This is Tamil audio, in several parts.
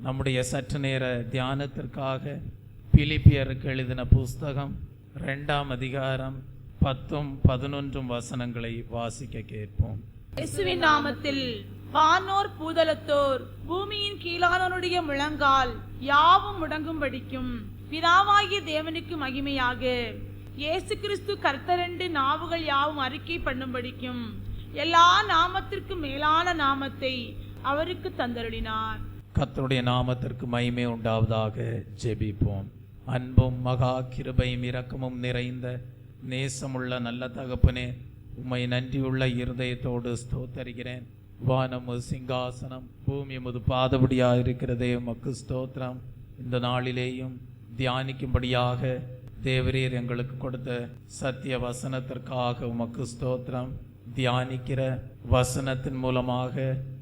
நம்முடைய சற்று நேர தியானத்திற்காக பிலிப்பியருக்கு எழுதின புஸ்தகம் 2ஆம் அதிகாரம் 10-11 வசனங்களை வாசிக்க கேட்போம். இயேசுவின் நாமத்தில் வானோர் பூதலத்தோர் பூமியின் கீழானோருடைய முழங்கால் யாவும் முடங்கும்படிக்கும் பிதாவாகிய தேவனுக்கு மகிமையாக இயேசு கிறிஸ்து கர்த்தரென்று நாவுகள் யாவும் அறிக்கை பண்ணும்படிக்கும் எல்லா நாமத்திற்கும் மேலான நாமத்தை அவருக்கு தந்தருளினார். கர்த்தருடைய நாமத்திற்கு மகிமை உண்டாவதாக. ஜெபிப்போம். அன்பும் மகா கிருபையும் இரக்கமும் நிறைந்த நேசமுள்ள நல்ல தகப்பனே, உம்மை நன்றியுள்ள இருதயத்தோடு ஸ்தோத்தரிக்கிறேன். வானம் சிங்காசனம், பூமி முது பாதபடியாக இருக்கிறதே, உமக்கு ஸ்தோத்திரம். இந்த நாளிலேயும் தியானிக்கும்படியாக தேவரீர் எங்களுக்கு கொடுத்த சத்திய வசனத்திற்காக உமக்கு ஸ்தோத்திரம். தியானிக்கிற வசனத்தின் மூலமாக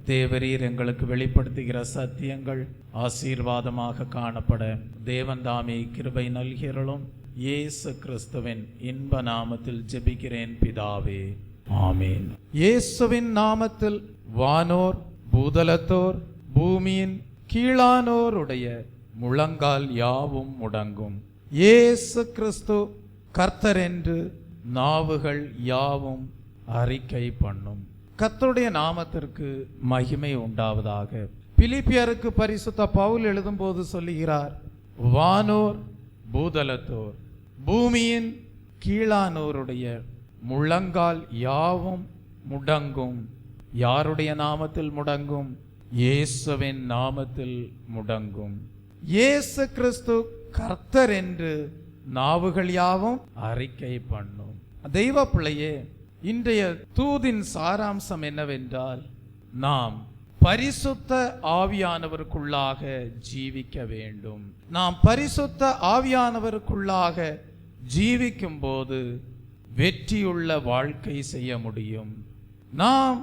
தேவரீர் எங்களுக்கு வெளிப்படுத்துகிற சத்தியங்கள் ஆசீர்வாதமாக காணப்பட தேவன் தாமே கிருபை நல்கிறளும். இயேசு கிறிஸ்துவின் இன்ப நாமத்தில் ஜெபிக்கிறேன் பிதாவே, ஆமீன். இயேசுவின் நாமத்தில் வானோர் பூதலத்தோர் பூமியின் கீழானோருடைய முழங்கால் யாவும் முடங்கும். இயேசு கிறிஸ்து கர்த்தர் என்று நாவுகள் யாவும் அறிக்கை பண்ணும். கர்த்தருடைய நாமத்திற்கு மகிமை உண்டாவதாக. பிலிப்பியருக்கு பரிசுத்த பவுல் எழுதும்போது சொல்லுகிறார், வானோர் பூதலத்தோர் பூமியின் கீழானோருடைய முழங்கால் யாவும் முடங்கும். யாருடைய நாமத்தில் முடங்கும்? இயேசுவின் நாமத்தில் முடங்கும். இயேசு கிறிஸ்து கர்த்தர் என்று நாவுகள் யாவும் அறிக்கை பண்ணும். தெய்வ பிள்ளையே, இன்றைய தூதின் சாராம்சம் என்னவென்றால், நாம் பரிசுத்த ஆவியானவருக்குள்ளாக ஜீவிக்க வேண்டும். நாம் பரிசுத்த ஆவியானவருக்குள்ளாக ஜீவிக்கும் போது வெற்றியுள்ள வாழ்க்கை செய்ய முடியும். நாம்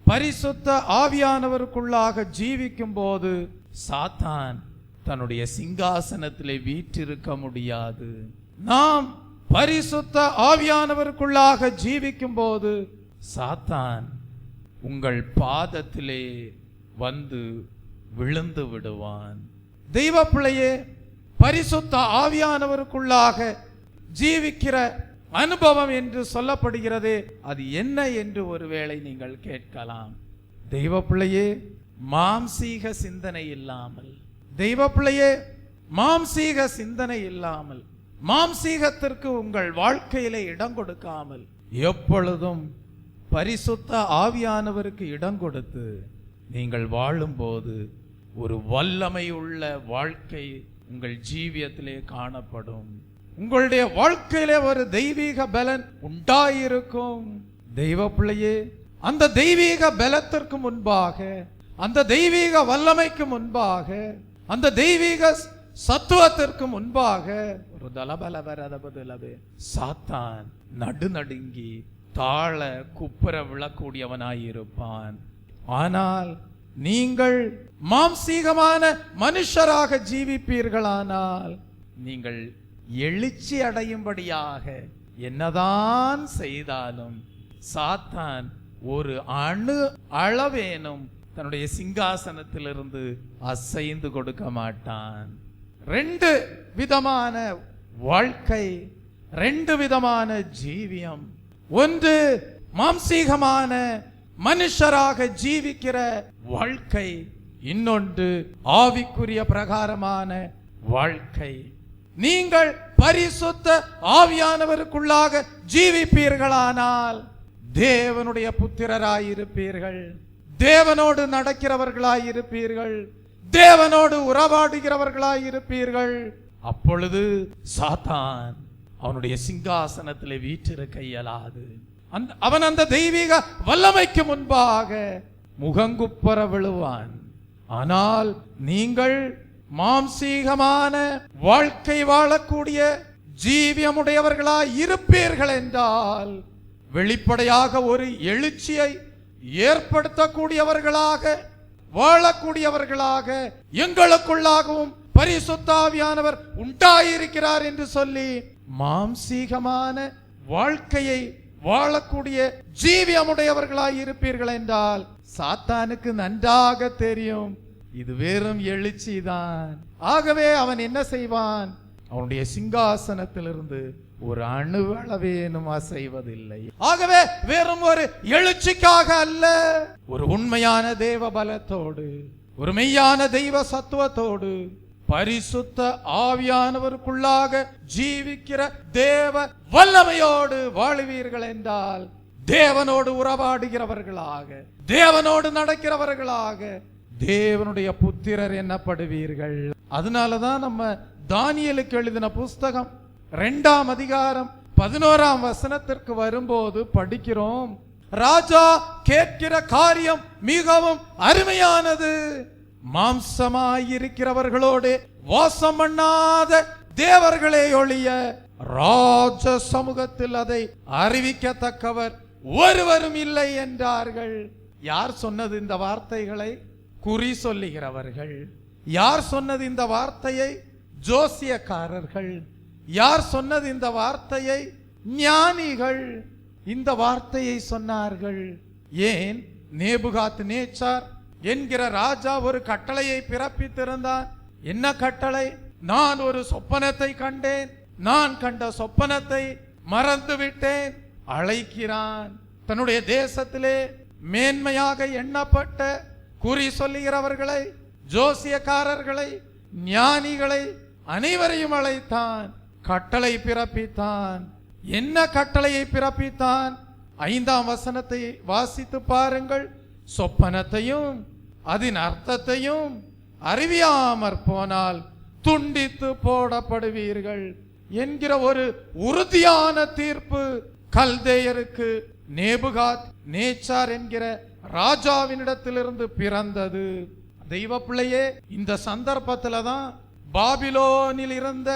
பரிசுத்த ஆவியானவருக்குள்ளாக ஜீவிக்கும் போது சாத்தான் தன்னுடைய சிங்காசனத்திலே வீற்றிருக்க முடியாது. நாம் பரிசுத்த ஆவியானவருக்குள்ளாக ஜீவிக்கும் போது சாத்தான் உங்கள் பாதத்திலே வந்து விழுந்து விடுவான். தெய்வ பிள்ளையே, பரிசுத்த ஆவியானவருக்குள்ளாக ஜீவிக்கிற அனுபவம் என்று சொல்லப்படுகிறதே, அது என்ன என்று ஒருவேளை நீங்கள் கேட்கலாம். தெய்வ பிள்ளையே, மாம்சீக சிந்தனை இல்லாமல், தெய்வ பிள்ளையே, மாம்சீக சிந்தனை இல்லாமல், மாம்சீகத்திற்கு உங்கள் வாழ்க்கையிலே இடம் கொடுக்காமல், எப்பொழுதும் பரிசுத்த ஆவியானவருக்கு இடம் கொடுத்து நீங்கள் வாழும்போது ஒரு வல்லமை உள்ள வாழ்க்கை உங்கள் ஜீவியத்திலே காணப்படும். உங்களுடைய வாழ்க்கையிலே ஒரு தெய்வீக பலன் உண்டாயிருக்கும். தெய்வ பிள்ளையே, அந்த தெய்வீக பலத்திற்கு முன்பாக, அந்த தெய்வீக வல்லமைக்கு முன்பாக, அந்த தெய்வீக சத்துவத்திற்கு முன்பாக ஒரு தலபலவரதபதுலவே சாத்தான் நடுநடுங்கி தாழ குப்புற விழக்கூடியவனாயிருப்பான். ஆனால் நீங்கள் மாம்சீகமான மனுஷராக ஜீவிப்பீர்களானால் நீங்கள் எழுச்சி அடையும்படியாக என்னதான் செய்தாலும் சாத்தான் ஒரு அணு அளவேனும் தன்னுடைய சிங்காசனத்திலிருந்து அசைந்து கொடுக்க மாட்டான். 2 விதமான வாழ்க்கை, 2 விதமான ஜீவியம். ஒன்று மாம்சீகமான மனுஷராக ஜீவிக்கிற வாழ்க்கை, இன்னொன்று ஆவிக்குரிய பிரகாரமான வாழ்க்கை. நீங்கள் பரிசுத்த ஆவியானவருக்குள்ளாக ஜீவிப்பீர்களானால் தேவனுடைய புத்திரராயிருப்பீர்கள், தேவனோடு நடக்கிறவர்களாயிருப்பீர்கள், தேவனோடு உறவாடுகிறவர்களாயிருப்பீர்கள். அப்பொழுது சாத்தான் அவனுடைய சிங்காசனத்தில் வீற்றிருக்க இயலாது. அவன் அந்த தெய்வீக வல்லமைக்கு முன்பாக முகங்குப்புற விழுவான். ஆனால் நீங்கள் மாம்சீகமான வாழ்க்கை வாழக்கூடிய ஜீவியமுடையவர்களாய் இருப்பீர்கள் என்றால் வெளிப்படையாக ஒரு எழுச்சியை ஏற்படுத்தக்கூடியவர்களாக வாழக்கூடியவர்களாக எங்களுக்குள்ளாகவும் பரிசுத்த ஆவியானவர் உண்டாயிருக்கிறார் என்று சொல்லி மாம்சீகமான வாழ்க்கையை வாழக்கூடிய ஜீவியமுடையவர்களாய் இருப்பீர்கள் என்றால் சாத்தானுக்கு நன்றாக தெரியும் இது வெறும் எழுச்சிதான். ஆகவே அவன் என்ன செய்வான்? அவனுடைய சிங்காசனத்திலிருந்து ஒரு அணுவளவேனும் அசைவதில்லை. ஆகவே வெறும் ஒரு எழுச்சிக்காக அல்ல, ஒரு உண்மையான தேவ பலத்தோடு, ஒரு மெய்யான தெய்வ சத்துவத்தோடு, பரிசுத்த ஆவியானவருக்குள்ளாக ஜீவிக்கிற தேவ வல்லமையோடு வாழுவீர்கள் என்றால் தேவனோடு உறவாடுகிறவர்களாக, தேவனோடு நடக்கிறவர்களாக தேவனுடைய புத்திரர் என்னப்படுவீர்கள். அதனாலதான் நம்ம தானியேலுக்கு எழுதின புஸ்தகம் 2ஆம் அதிகாரம் 11ஆம் வசனத்திற்கு வரும்போது படிக்கிறோம், ராஜா கேட்கிற காரியம் மிகவும் அருமையானது, மாம்சமாயிருக்கிறவர்களோடு வாசம் பண்ணாத தேவர்களே ஒழிய ராஜ சமூகத்தில் அதை அறிவிக்கத்தக்கவர் ஒருவரும் இல்லை என்றார்கள். யார் சொன்னது இந்த வார்த்தைகளை? குறி சொல்லுகிறவர்கள். யார் சொன்னது இந்த வார்த்தையை? ஜோசியக்காரர்கள். யார் சொன்னது இந்த வார்த்தையை? ஞானிகள் இந்த வார்த்தையை சொன்னார்கள். ஏன்? நேபுகாத் நேச்சார் என்கிற ராஜா ஒரு கட்டளையை பிறப்பித்திருந்தான். என்ன கட்டளை? நான் ஒரு சொப்பனத்தை கண்டேன், நான் கண்ட சொப்பனத்தை மறந்து விட்டேன். அழைக்கிறான். தன்னுடைய தேசத்திலே மேன்மையாக எண்ணப்பட்ட குறி சொல்லுகிறவர்களை, ஜோசியக்காரர்களை, ஞானிகளை அனைவரையும் அழைத்தான். கட்டளை பிறப்பித்தான். என்ன கட்டளையை பிறப்பித்தான்? 5ஆம் வசனத்தை வாசித்து பாருங்கள். சொப்பனத்தையும் அதன் அர்த்தத்தையும் அறிவியாமற் போனால் துண்டித்து போடப்படுவீர்கள் என்கிற ஒரு உறுதியான தீர்ப்பு கல்தேயருக்கு நேபுகாத் நேச்சார் என்கிற ராஜாவினிடத்திலிருந்து பிறந்தது. தெய்வ பிள்ளையே, இந்த சந்தர்ப்பத்துல தான் பாபிலோனில் இருந்த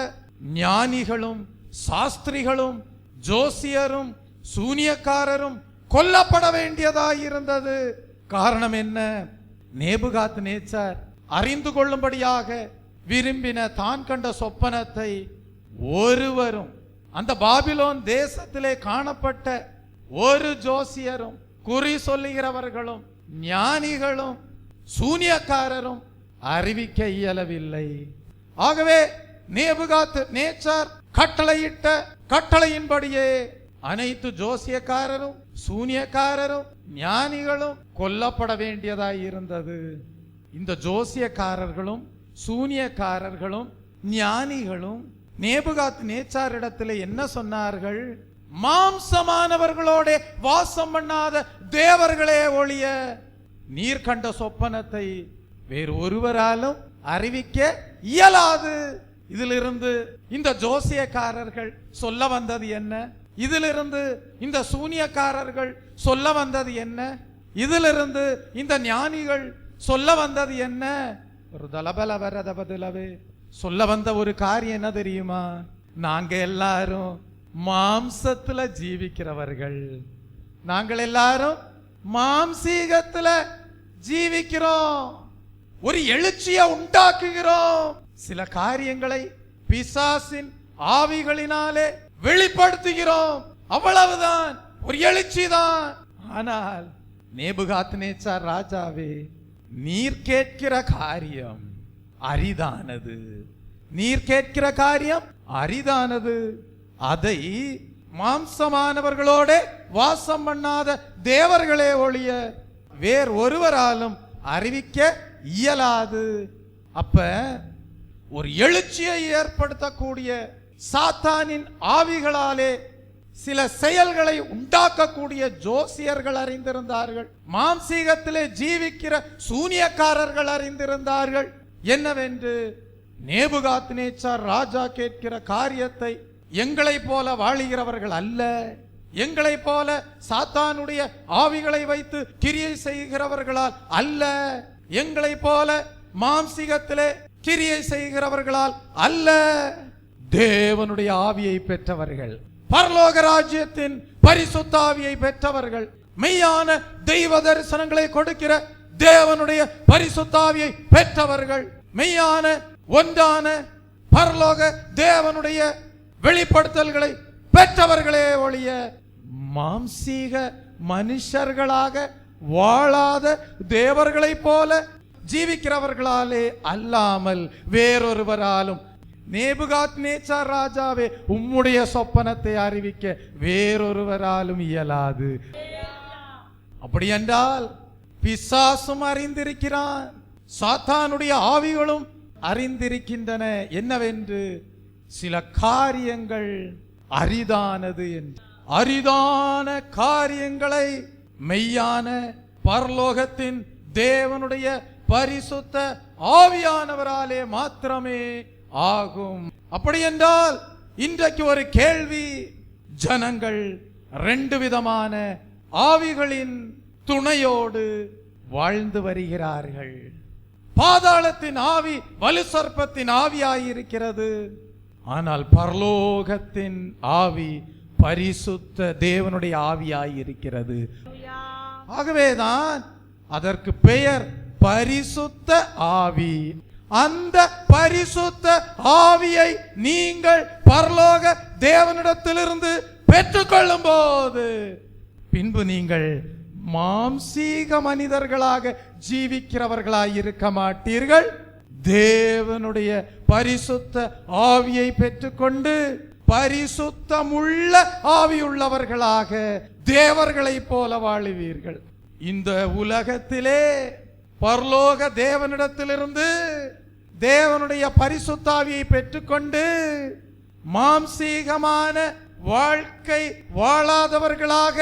ஞானிகளும் சாஸ்திரிகளும் ஜோசியரும் சூனியக்காரரும் கொல்லப்பட வேண்டியதாயிருந்தது. காரணம் என்ன? நேபுகாத் நேச்சார் அறிந்து கொள்ளும்படியாக விரும்பின தான் கண்ட சொப்பனத்தை ஒருவரும், அந்த பாபிலோன் தேசத்திலே காணப்பட்ட ஒரு ஜோசியரும் குறி சொல்லுகிறவர்களும் ஞானிகளும் சூனியக்காரரும் அறிவிக்க இயலவில்லை. ஆகவே நேபுகாத் நேச்சார் கட்டளையிட்ட கட்டளையின்படியே அனைத்து ஜோசியக்காரரும் சூனியக்காரரும் ஞானிகளும் கொல்லப்பட வேண்டியதாய் இருந்தது. இந்த ஜோசியக்காரர்களும் சூனியக்காரர்களும் ஞானிகளும் நேபுகாத் நேச்சாரிடத்தில் என்ன சொன்னார்கள்? மாம்சமானவர்களோட வாசம் பண்ணாத தேவர்களே ஒழிய நீர் கண்ட சொப்பனத்தை வேறு ஒருவராலும் அறிவிக்க இயலாது. இதிலிருந்து இந்த ஜோசியக்காரர்கள் சொல்ல வந்தது என்ன? இதிலிருந்து இந்த சூனியக்காரர்கள் சொல்ல வந்தது என்ன? இதிலிருந்து இந்த ஞானிகள் சொல்ல வந்தது என்ன? ஒரு தலபல வரதபதிலவே சொல்ல வந்த ஒரு காரியம் என்ன தெரியுமா? நாங்க எல்லாரும் மாம்சத்துல ஜீவிக்கிறவர்கள், நாங்கள் எல்லாரும் மாம்சீகத்துல ஜீவிக்கிறோம், ஒரு எழுச்சியை உண்டாக்குகிறோம், சில காரியங்களை பிசாசின் ஆவிகளினாலே வெளிப்படுத்துகிறோம், அவ்வளவுதான், ஒரு எழுச்சி தான். ஆனால் நேபுகாத் நேச்சார் ராஜாவே, நீர் கேட்கிற காரியம் அரிதானது, நீர் கேட்கிற காரியம் அரிதானது, அதை மாம்சமானவர்களோட வாசம் பண்ணாத தேவர்களே ஒழிய வேறு ஒருவராலும் அறிவிக்க இயலாது. அப்ப ஒரு எழுச்சியை ஏற்படுத்தக்கூடிய சாத்தானின் ஆவிகளாலே சில செயல்களை உண்டாக்கக்கூடிய ஜோசியர்கள் அறிந்திருந்தார்கள், மாம்சீகத்திலே ஜீவிக்கிற சூனியக்காரர்கள் அறிந்திருந்தார்கள். என்னவென்று? நேபுகாத் நேச்சார் ராஜா கேட்கிற காரியத்தை எங்களை போல வாழுகிறவர்கள் அல்ல, எங்களை போல சாத்தானுடைய ஆவிகளை வைத்து கிரியை செய்கிறவர்களால் அல்ல, எங்களை போல மாம்சீகத்திலே கிரியை செய்கிறவர்களால் அல்ல, தேவனுடைய ஆவியை பெற்றவர்கள், பரலோக ராஜ்யத்தின் பரிசுத்த ஆவியை பெற்றவர்கள், மெய்யான தெய்வ தரிசனங்களை கொடுக்கிற தேவனுடைய பரிசுத்த ஆவியை பெற்றவர்கள், மெய்யான ஒன்றான பரலோக தேவனுடைய வெளிப்படுத்தல்களை பெற்றவர்களே ஒழிய மாம்சீக மனுஷர்களாக வாழாத தேவர்களைப் போல ஜீவிக்கிறவர்களாலே அல்லாமல் வேறொருவராலும். நேபுகாத்நேச்சார் ராஜாவே, உம்முடைய சொப்பனத்தை அறிவிக்க வேறொருவராலும் இயலாது. அப்படி என்றால் பிசாசும் அறிந்திருக்கிறான், சாத்தானுடைய ஆவிகளும் அறிந்திருக்கின்றன என்னவென்று. சில காரியங்கள் அரிதானது என்று. அரிதான காரியங்களை மெய்யான பரலோகத்தின் தேவனுடைய பரிசுத்த ஆவியானவராலே மாத்திரமே ஆகும். அப்படி என்றால் இன்றைக்கு ஒரு கேள்வி, ஜனங்கள் 2 விதமான ஆவிகளின் துணையோடு வாழ்ந்து வருகிறார்கள். பாதாளத்தின் ஆவி வலு சர்ப்பத்தின் ஆவியாயிருக்கிறது. ஆனால் பரலோகத்தின் ஆவி பரிசுத்த தேவனுடைய ஆவியாயிருக்கிறது. ஆகவேதான் அதற்கு பெயர் பரிசுத்த ஆவி. அந்த பரிசுத்த ஆவியை நீங்கள் பரலோக தேவனிடத்திலிருந்து பெற்றுக்கொள்ளும் போது பின்பு நீங்கள் மாம்சீக மனிதர்களாக ஜீவிக்கிறவர்களாய் இருக்க மாட்டீர்கள். தேவனுடைய பரிசுத்த ஆவியை பெற்றுக்கொண்டு பரிசுத்தமுள்ள ஆவியுள்ளவர்களாக தேவர்களை போல வாழுவீர்கள். இந்த உலகத்திலே பரலோக தேவனிடத்திலிருந்து தேவனுடைய பரிசுத்தாவியை பெற்றுக்கொண்டு மாம்சீகமான வாழ்க்கை வாழாதவர்களாக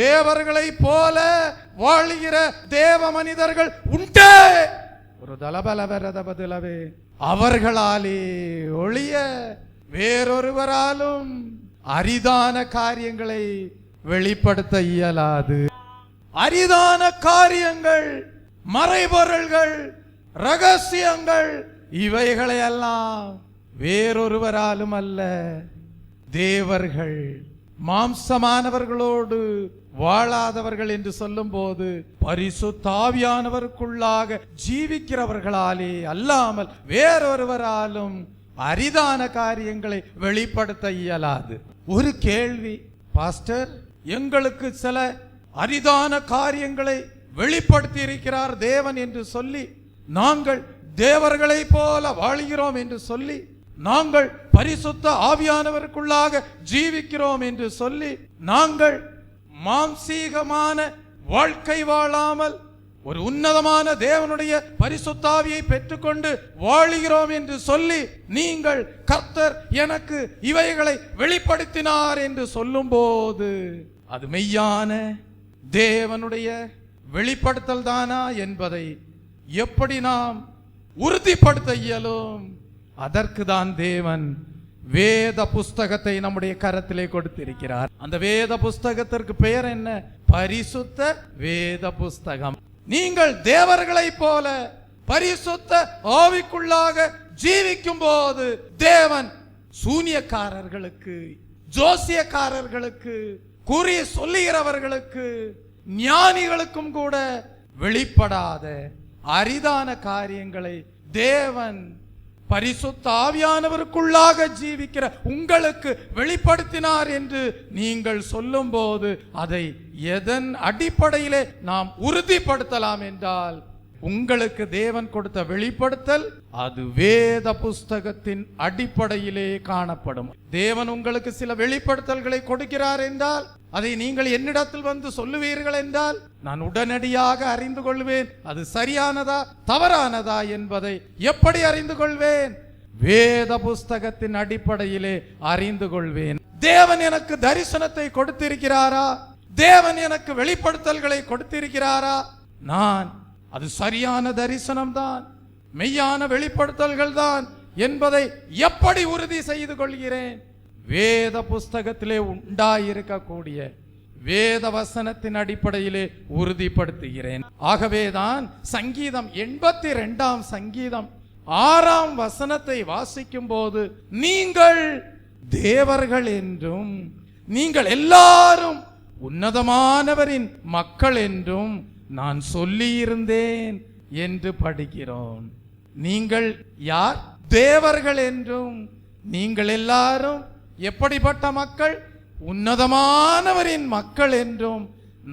தேவர்களை போல வாழுகிற தேவ மனிதர்கள் உண்டே. ஒரு தலபலவரதபதிலவே அவர்களாலே ஒழிய வேறொருவராலும் அரிதான காரியங்களை வெளிப்படுத்த இயலாது. அரிதான காரியங்கள், மறைபொருள்கள், ரகசியங்கள், இவைகளையெல்லாம் வேறொருவராலும் அல்ல, தேவர்கள் மாம்சமானவர்களோடு வாழாதவர்கள் என்று சொல்லும் போது பரிசுத்த ஆவியானவருக்குள்ளாக ஜீவிக்கிறவர்களாலே அல்லாமல் வேறொருவராலும் அரிதான காரியங்களை வெளிப்படுத்த இயலாது. ஒரு கேள்வி, பாஸ்டர், எங்களுக்கு சில அரிதான காரியங்களை வெளிப்படுத்தி இருக்கிறார் தேவன் என்று சொல்லி, நாங்கள் தேவர்களை போல வாழ்கிறோம் என்று சொல்லி, நாங்கள் பரிசுத்த ஆவியானவருக்குள்ளாக ஜீவிக்கிறோம் என்று சொல்லி, நாங்கள் மாம்சீகமான வாழ்க்கை வாழாமல் ஒரு உன்னதமான தேவனுடைய பரிசுத்த ஆவியை பெற்றுக்கொண்டு வாழுகிறோம் என்று சொல்லி, நீங்கள் கர்த்தர் எனக்கு இவைகளை வெளிப்படுத்தினார் என்று சொல்லும் போது அது மெய்யான தேவனுடைய வெளிப்படுத்தல் தானா என்பதை எப்படி நாம் உறுதிப்படுத்த இயலும்? அதற்கு தான் தேவன் வேத புஸ்தகத்தை நம்முடைய கரத்திலே கொடுத்திருக்கிறார். அந்த வேத புஸ்தகத்திற்கு பெயர் என்ன? பரிசுத்த வேத புஸ்தகம். நீங்கள் தேவர்களை போல பரிசுத்த ஆவிக்குள்ளாக ஜீவிக்கும் போது தேவன் சூனியக்காரர்களுக்கு, ஜோசியக்காரர்களுக்கு, குறி சொல்லுகிறவர்களுக்கு, ஞானிகளுக்கும் கூட வெளிப்படாத அரிதான காரியங்களை தேவன் பரிசுத்த ஆவியானவருக்குள்ளாக ஜீவிக்கிற உங்களுக்கு வெளிப்படுத்தினார் என்று நீங்கள் சொல்லும் போது அதை எதன் அடிப்படையிலே நாம் உறுதிப்படுத்தலாம் என்றால், உங்களுக்கு தேவன் கொடுத்த வெளிப்படுத்தல் அது வேத புஸ்தகத்தின் அடிப்படையிலே காணப்படும். தேவன் உங்களுக்கு சில வெளிப்படுத்தல்களை கொடுக்கிறார் என்றால் அதை நீங்கள் என்னிடத்தில் வந்து சொல்லுவீர்கள் என்றால் நான் உடனடியாக அறிந்து கொள்வேன் அது சரியானதா தவறானதா என்பதை. எப்படி அறிந்து கொள்வேன்? வேத புஸ்தகத்தின் அடிப்படையிலே அறிந்து கொள்வேன். தேவன் எனக்கு தரிசனத்தை கொடுத்திருக்கிறாரா? தேவன் எனக்கு வெளிப்படுத்தல்களை கொடுத்திருக்கிறாரா? நான் அது சரியான தரிசனம் தான், மெய்யான வெளிப்படுத்தல்கள் தான் என்பதை எப்படி உறுதி செய்து கொள்கிறேன்? வேத புஸ்தகத்திலே உண்டாயிருக்கக்கூடிய வேத வசனத்தின் அடிப்படையிலே உறுதிப்படுத்துகிறேன். ஆகவேதான் சங்கீதம் 82 சங்கீதம் 6 வசனத்தை வாசிக்கும் போது, நீங்கள் தேவர்கள் என்றும் நீங்கள் எல்லாரும் உன்னதமானவரின் மக்கள் என்றும் நான் சொல்லி இருந்தேன் என்று படிக்கிறோம். நீங்கள் யார்? தேவர்கள் என்றும் நீங்கள் எல்லாரும் எப்படிப்பட்ட மக்கள்? உன்னதமானவரின் மக்கள் என்றும்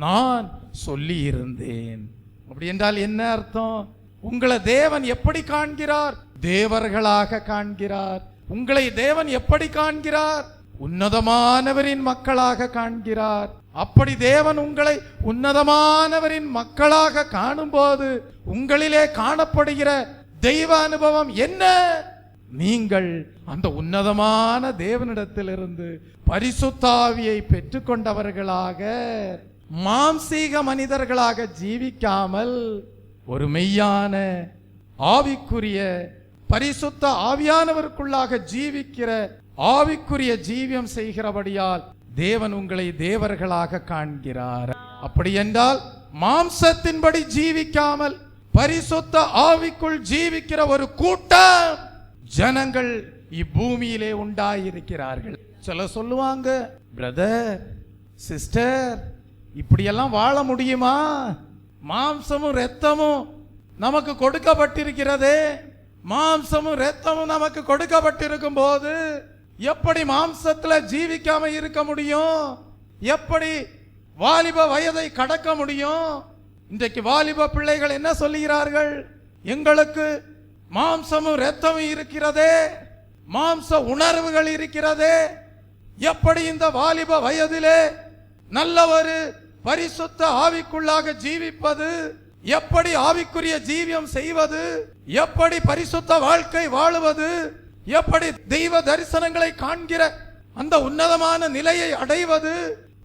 நான் சொல்லி இருந்தேன். அப்படி என்றால் என்ன அர்த்தம்? உங்களை தேவன் எப்படி காண்கிறார்? தேவர்களாக காண்கிறார். உங்களை தேவன் எப்படி காண்கிறார்? உன்னதமானவரின் மக்களாக காண்கிறார். அப்படி தேவன் உங்களை உன்னதமானவரின் மக்களாக காணும்போது உங்களிலே காணப்படுகிற தெய்வ அனுபவம் என்ன? நீங்கள் அந்த உன்னதமான தேவனிடத்திலிருந்து பரிசுத்த ஆவியை பெற்றுக்கொண்டவர்களாக, மாம்சீக மனிதர்களாக ஜீவிக்காமல் ஒரு மெய்யான ஆவிக்குரிய பரிசுத்த ஆவியானவருக்குள்ளாக ஜீவிக்கிற ஆவிக்குரிய ஜீவியம் செய்கிறபடியால் தேவன் உங்களை தேவர்களாக காண்கிறார். அப்படி என்றால் மாம்சத்தின்படி ஜீவிக்காமல் பரிசுத்த ஆவிக்குள் ஜீவிக்கிற ஒரு கூட்டம் ஜனங்கள் இப்பூமியிலே உண்டாயிருக்கிறார்கள். சில சொல்லுவாங்க, பிரதர் சிஸ்டர் இப்படியெல்லாம் வாழ முடியுமா? மாம்சமும் இரத்தமும் நமக்கு கொடுக்கப்பட்டிருக்கிறதே. மாம்சமும் இரத்தமும் நமக்கு கொடுக்கப்பட்டிருக்கும் போது எப்படி மாம்சத்துல ஜீவிக்காம இருக்க முடியும்? எப்படி வாலிப வயதை கடக்க முடியும்? இன்றைக்கு வாலிப பிள்ளைகள் என்ன சொல்லுகிறார்கள்? எங்களுக்கு மாம்சமும் இரத்தமும் இருக்கிறதே, மாம்ச உணர்வுகள் இருக்கிறதே, எப்படி இந்த வாலிப வயதிலே நல்ல ஒரு பரிசுத்த ஆவிக்குள்ளாக ஜீவிப்பது, எப்படி ஆவிக்குரிய ஜீவியம் செய்வது, எப்படி பரிசுத்த வாழ்க்கை வாழுவது, எப்படி தெய்வ தரிசனங்களை காண்கிற அந்த உன்னதமான நிலையை அடைவது,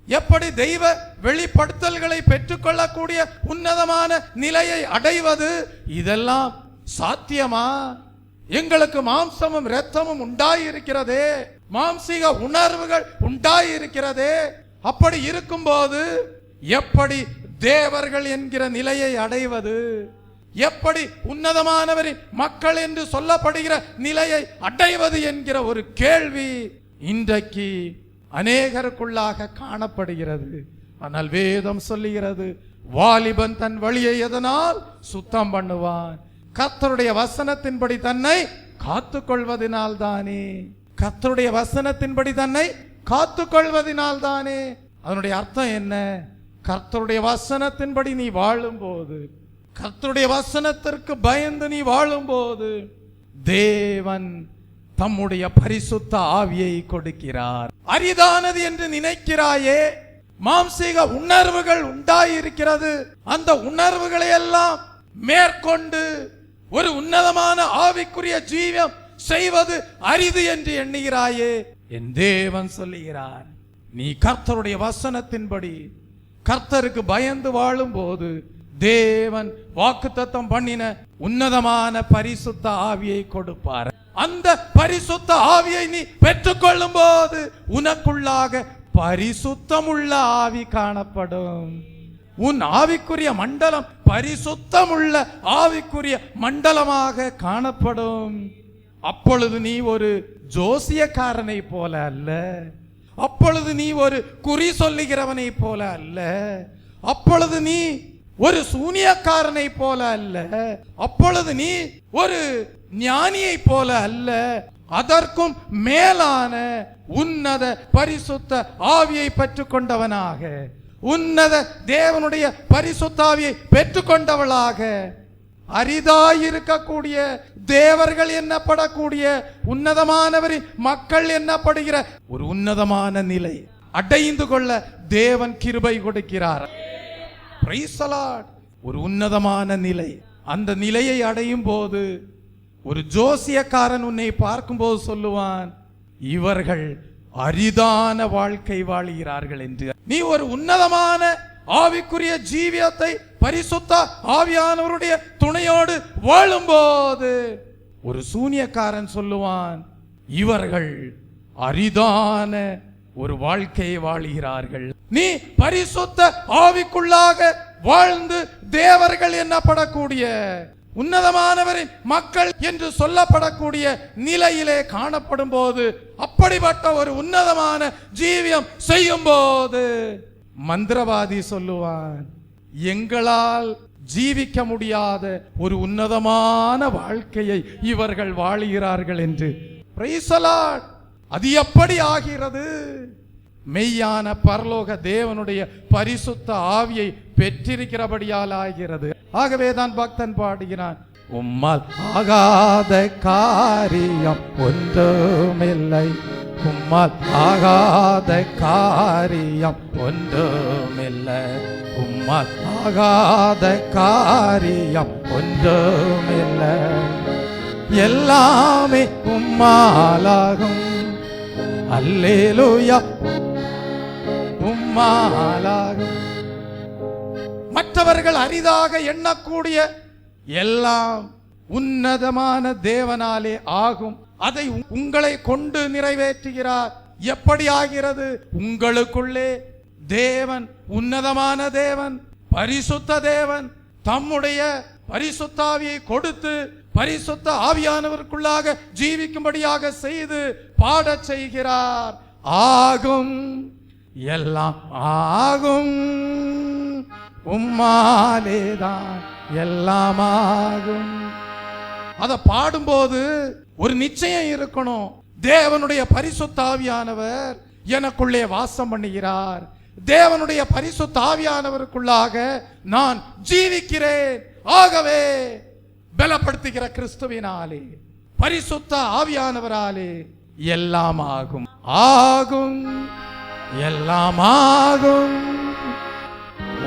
எப்படி தெய்வ வெளிப்படுத்தல்களை பெற்றுக்கொள்ளக்கூடிய உன்னதமான நிலையை அடைவது, இதெல்லாம் சாத்தியமா? எங்களுக்கு மாம்சமும் இரத்தமும் உண்டாயிருக்கிறதே, மாம்சீக உணர்வுகள் உண்டாயிருக்கிறதே. அப்படி இருக்கும்போது எப்படி தேவர்கள் என்கிற நிலையை அடைவது? எப்படி உன்னதமானவரின் மக்கள் என்று சொல்லப்படுகிற நிலையை அடைவது என்கிற ஒரு கேள்வி இன்றைக்கு அநேகருக்குள்ளாக காணப்படுகிறது. ஆனால் வேதம் சொல்லுகிறது, வாலிபன் தன் வழியை எதனால் சுத்தம் பண்ணுவான்? கர்த்தருடைய வசனத்தின்படி தன்னை காத்துக் கொள்வதனால் தானே. கர்த்தருடைய வசனத்தின்படி தன்னை காத்துக் கொள்வதனால் தானே. அதனுடைய அர்த்தம் என்ன? கர்த்தருடைய வசனத்தின்படி நீ வாழும் போது, கர்த்தருடைய வசனத்திற்கு பயந்து நீ வாழும் போது தேவன் தம்முடைய பரிசுத்த ஆவியை கொடுக்கிறார். அரிதானது என்று நினைக்கிறாயே, மாம்சீக உணர்வுகள் உண்டாயிருக்கிறது. அந்த உணர்வுகளை எல்லாம் மேற்கொண்டு ஒரு உன்னதமான ஆவிக்குரிய ஜீவியம் செய்வது அரிது என்று எண்ணுகிறாயே. என் தேவன் சொல்லுகிறார், நீ கர்த்தருடைய வசனத்தின்படி கர்த்தருக்கு பயந்து வாழும் போது தேவன் வாக்குத்தத்தம் பண்ணின உன்னதமான பரிசுத்த ஆவியை கொடுப்பார். அந்த பரிசுத்த ஆவியை நீ பெற்றுக்கொள்ளும் போது உனக்குள்ளாக பரிசுத்தமுள்ள ஆவி காணப்படும். உன் ஆவிக்குரிய மண்டலம் பரிசுத்தமுள்ள ஆவிக்குரிய மண்டலமாக காணப்படும். அப்பொழுது நீ ஒரு ஜோசியக்காரனை போல அல்ல, அப்பொழுது நீ ஒரு குறி சொல்லுகிறவனை போல அல்ல, அப்பொழுது நீ ஒரு சூனியக்காரனை போல அல்ல, அப்பொழுது நீ ஒரு ஞானியை போல அல்ல. அதற்கும் மேலான உன்னத பரிசுத்த ஆவியை பெற்றுக்கொண்டவனாக, உன்னத தேவனுடைய பரிசுத்த ஆவியை பெற்றுக்கொண்டவளாக, அரிதாயிருக்கக்கூடிய தேவர்கள் என்னப்படக்கூடிய உன்னதமானவரின் மக்கள் என்னப்படுகிற ஒரு உன்னதமான நிலை அடைந்து கொள்ள தேவன் கிருபை கொடுக்கிறார். Price the Lord. ஒரு உன்னதமான நிலை. அந்த நிலையை அடையும் போது ஒரு ஜோசியக்காரன் உன்னை பார்க்கும்போது சொல்லுவான், இவர்கள் அரிதான வாழ்க்கை வாழுகிறார்கள் என்று. நீ ஒரு உன்னதமான ஆவிக்குரிய ஜீவியத்தை பரிசுத்த ஆவியானவருடைய துணையோடு வாழும்போது ஒரு சூனியக்காரன் சொல்லுவான், இவர்கள் அரிதான ஒரு வாழ்க்கையை வாழுகிறார்கள். நீ பரிசுத்த ஆவிக்குள்ளாக வாழ்ந்து தேவர்கள் என்னப்படக்கூடிய உன்னதமானவரின் மக்கள் என்று சொல்லப்படக்கூடிய நிலையிலே காணப்படும் போது, அப்படிப்பட்ட ஒரு உன்னதமான ஜீவியம் செய்யும் போது மந்திரவாதி சொல்லுவான், எங்களால் ஜீவிக்க முடியாத ஒரு உன்னதமான வாழ்க்கையை இவர்கள் வாழுகிறார்கள் என்று. Price the Lord. அது எப்படி ஆகிறது? மெய்யான பரலோக தேவனுடைய பரிசுத்த ஆவியை பெற்றிருக்கிறபடியால் ஆகிறது. ஆகவே தான் பக்தன் பாடுகிறான், உம்மால் ஆகாத காரியம் ஒன்றுமில்லை. உம்மால் ஆகாத காரியம் ஒன்றுமில்லை. உம்மால் ஆகாத காரியம் ஒன்றுமில்லை. எல்லாமே உம்மாலாகும். அல்லேலூயா, உம்மாலாகும். மற்றவர்கள் அரிதாக எண்ணக்கூடிய எல்லாம் உன்னதமான தேவனாலே ஆகும். அதை உங்களை கொண்டு நிறைவேற்றுகிறார். எப்படி ஆகிறது? உங்களுக்குள்ளே தேவன், உன்னதமான தேவன், பரிசுத்த தேவன் தம்முடைய பரிசுத்த ஆவியை கொடுத்து பரிசுத்த ஆவியானவருக்குள்ளாக ஜீவிக்கும்படியாக செய்து பாடச் செய்கிறார். ஆகும், எல்லாம் ஆகும். உம்மாலேதான் எல்லாம் ஆகும். அத பாடும்போது ஒரு நிச்சயம் இருக்கணும். தேவனுடைய பரிசுத்த ஆவியானவர் எனக்குள்ளே வாசம் பண்ணுகிறார். தேவனுடைய பரிசுத்த ஆவியானவருக்குள்ளாக நான் ஜீவிக்கிறேன். ஆகவே பலப்படுத்துகிற கிறிஸ்துவினாலே, பரிசுத்த ஆவியானவராலே எல்லாம் ஆகும். ஆகும், எல்லாம் ஆகும்.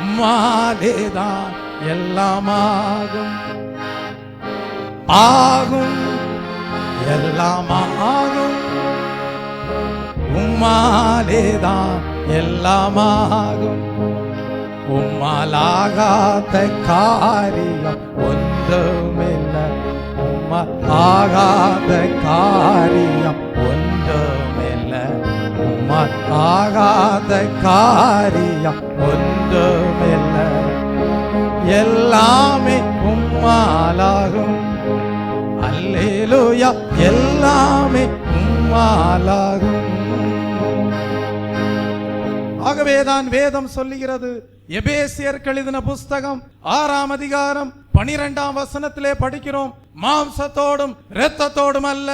உம்மாலேதான் எல்லாம் ஆகும். ஆகும், எல்லாம் ஆகும். உம்மாலேதான் எல்லாம் ஆகும். உம்மாலாகாத காரியம் ஒன்றுமில்லை. உம்மால் ஆகாத காரியம் ஒன்றுமில்லை. உம்மால் ஆகாத காரியம் ஒன்றுமில்லை. எல்லாமே உம்மாலாகும். அல்லேலூயா, எல்லாமே உம்மாலாகும். ஆகவேதான் வேதம் சொல்லுகிறது. எபேசியர்கள் எழுதின புஸ்தகம் 6ஆம் அதிகாரம் 12ஆம் வசனத்திலே படிக்கிறோம். மாம்சத்தோடும் இரத்தத்தோடும் அல்ல,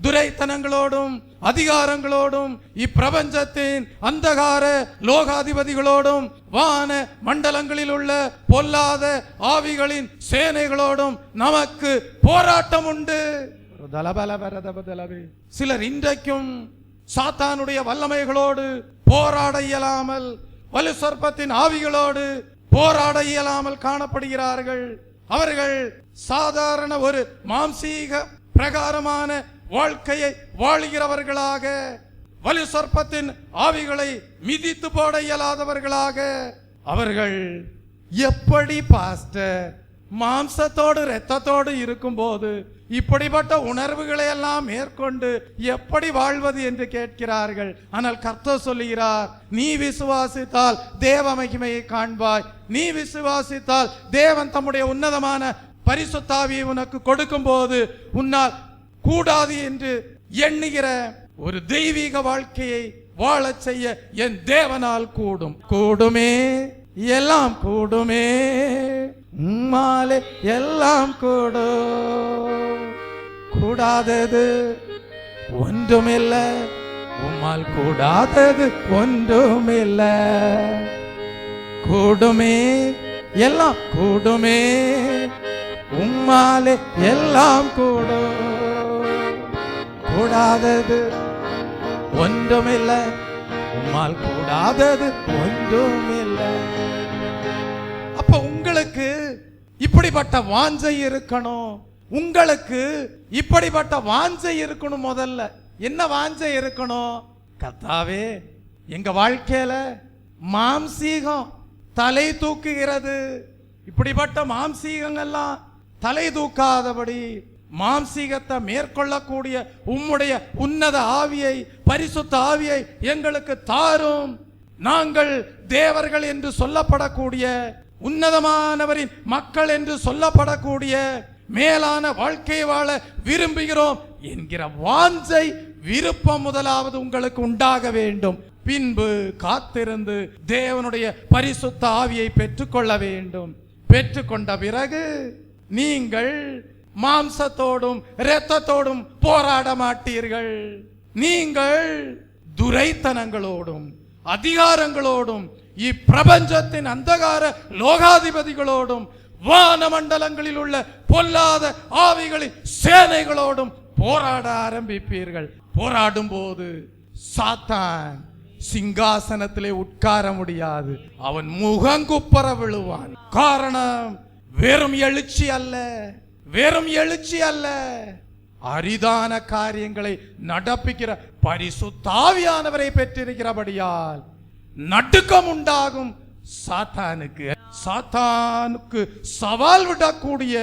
துரைத்தனங்களோடும் அதிகாரங்களோடும் இப்பிரபஞ்சத்தின் அந்தகார லோகாதிபதிகளோடும் வான மண்டலங்களில் உள்ள பொல்லாத ஆவிகளின் சேனைகளோடும் நமக்கு போராட்டம் உண்டு. சிலர் இன்றைக்கும் சாத்தானுடைய வல்லமைகளோடு போராட இயலாமல், வலு சர்ப்பத்தின் ஆவிகளோடு போராட இயலாமல் காணப்படுகிறார்கள். அவர்கள் சாதாரண ஒரு மாம்சீக பிரகாரமான வாழ்க்கையை வாழுகிறவர்களாக, வலு சர்ப்பத்தின் ஆவிகளை மிதித்து போட இயலாதவர்களாக அவர்கள் எப்படி பாஸ்டர் மாம்சத்தோடு இரத்தத்தோடு இருக்கும் போது இப்படிப்பட்ட உணர்வுகளை எல்லாம் மேற்கொண்டு எப்படி வாழ்வது என்று கேட்கிறார்கள். ஆனால் கர்த்தர் சொல்லுகிறார், நீ விசுவாசித்தால் தேவ மகிமையை காண்பாய். நீ விசுவாசித்தால் தேவன் தம்முடைய உன்னதமான பரிசுத்த ஆவியை உனக்கு கொடுக்கும் போது உன்னால் கூடாது என்று எண்ணுகிற ஒரு தெய்வீக வாழ்க்கையை வாழச் செய்ய என் தேவனால் கூடும். கூடுமே, எல்லாம் கூடுமே. உம்மாலே எல்லாம் கூடும். கூடாதது ஒன்றுமில்லை. உம்மால் கூடாதது ஒன்றுமில்லை. கூடுமே, எல்லாம் கூடுமே. உம்மாலே எல்லாம் கூடும். கூடாதது ஒன்றுமில்லை. உம்மால் கூடாதது ஒன்றுமில்லை. அப்ப உங்களுக்கு இப்படிப்பட்ட வாஞ்சை இருக்கணும். உங்களுக்கு இப்படிப்பட்ட வாஞ்சை இருக்கணும். முதல்ல என்ன வாஞ்சை இருக்கணும்? கர்த்தாவே, எங்க வாழ்க்கையில மாம்சீகம் தலை தூக்குகிறது. இப்படிப்பட்ட மாம்சீகங்கள்லாம் தலை தூக்காதபடி மாம்சீகத்தை மேற்கொள்ளக்கூடிய உம்முடைய உன்னத ஆவியை, பரிசுத்த ஆவியை எங்களுக்கு தாரும். நாங்கள் தேவர்கள் என்று சொல்லப்படக்கூடிய, உன்னதமானவரின் மக்கள் என்று சொல்லப்படக்கூடிய மேலான வாழ்க்கை வாழ விரும்புகிறோம் என்கிற வாஞ்சை, விருப்பம் முதலாவது உங்களுக்கு உண்டாக வேண்டும். பின்பு காத்திருந்து தேவனுடைய பரிசுத்த ஆவியை பெற்றுக்கொள்ள வேண்டும். பெற்றுக்கொண்ட பிறகு நீங்கள் மாம்சத்தோடும் இரத்தத்தோடும் போராட மாட்டீர்கள். நீங்கள் துரைத்தனங்களோடும் அதிகாரங்களோடும் இப்பிரபஞ்சத்தின் அந்தகார லோகாதிபதிகளோடும் வான மண்டலங்களில் உள்ள பொல்லாத ஆவிகளின் சேனைகளோடும் போராட ஆரம்பிப்பீர்கள். போராடும் போது சாத்தான் சிங்காசனத்திலே உட்கார முடியாது, அவன் முகங்குப்புற விழுவான். காரணம் வெறும் எழுச்சி அல்ல, வெறும் எழுச்சி அல்ல, அரிதான காரியங்களை நடப்பிக்கிற பரிசுத்த ஆவியானவரை பெற்றிருக்கிறபடியால் நடுக்கம் உண்டாகும். சாத்தானுக்கு சவால் விடக்கூடிய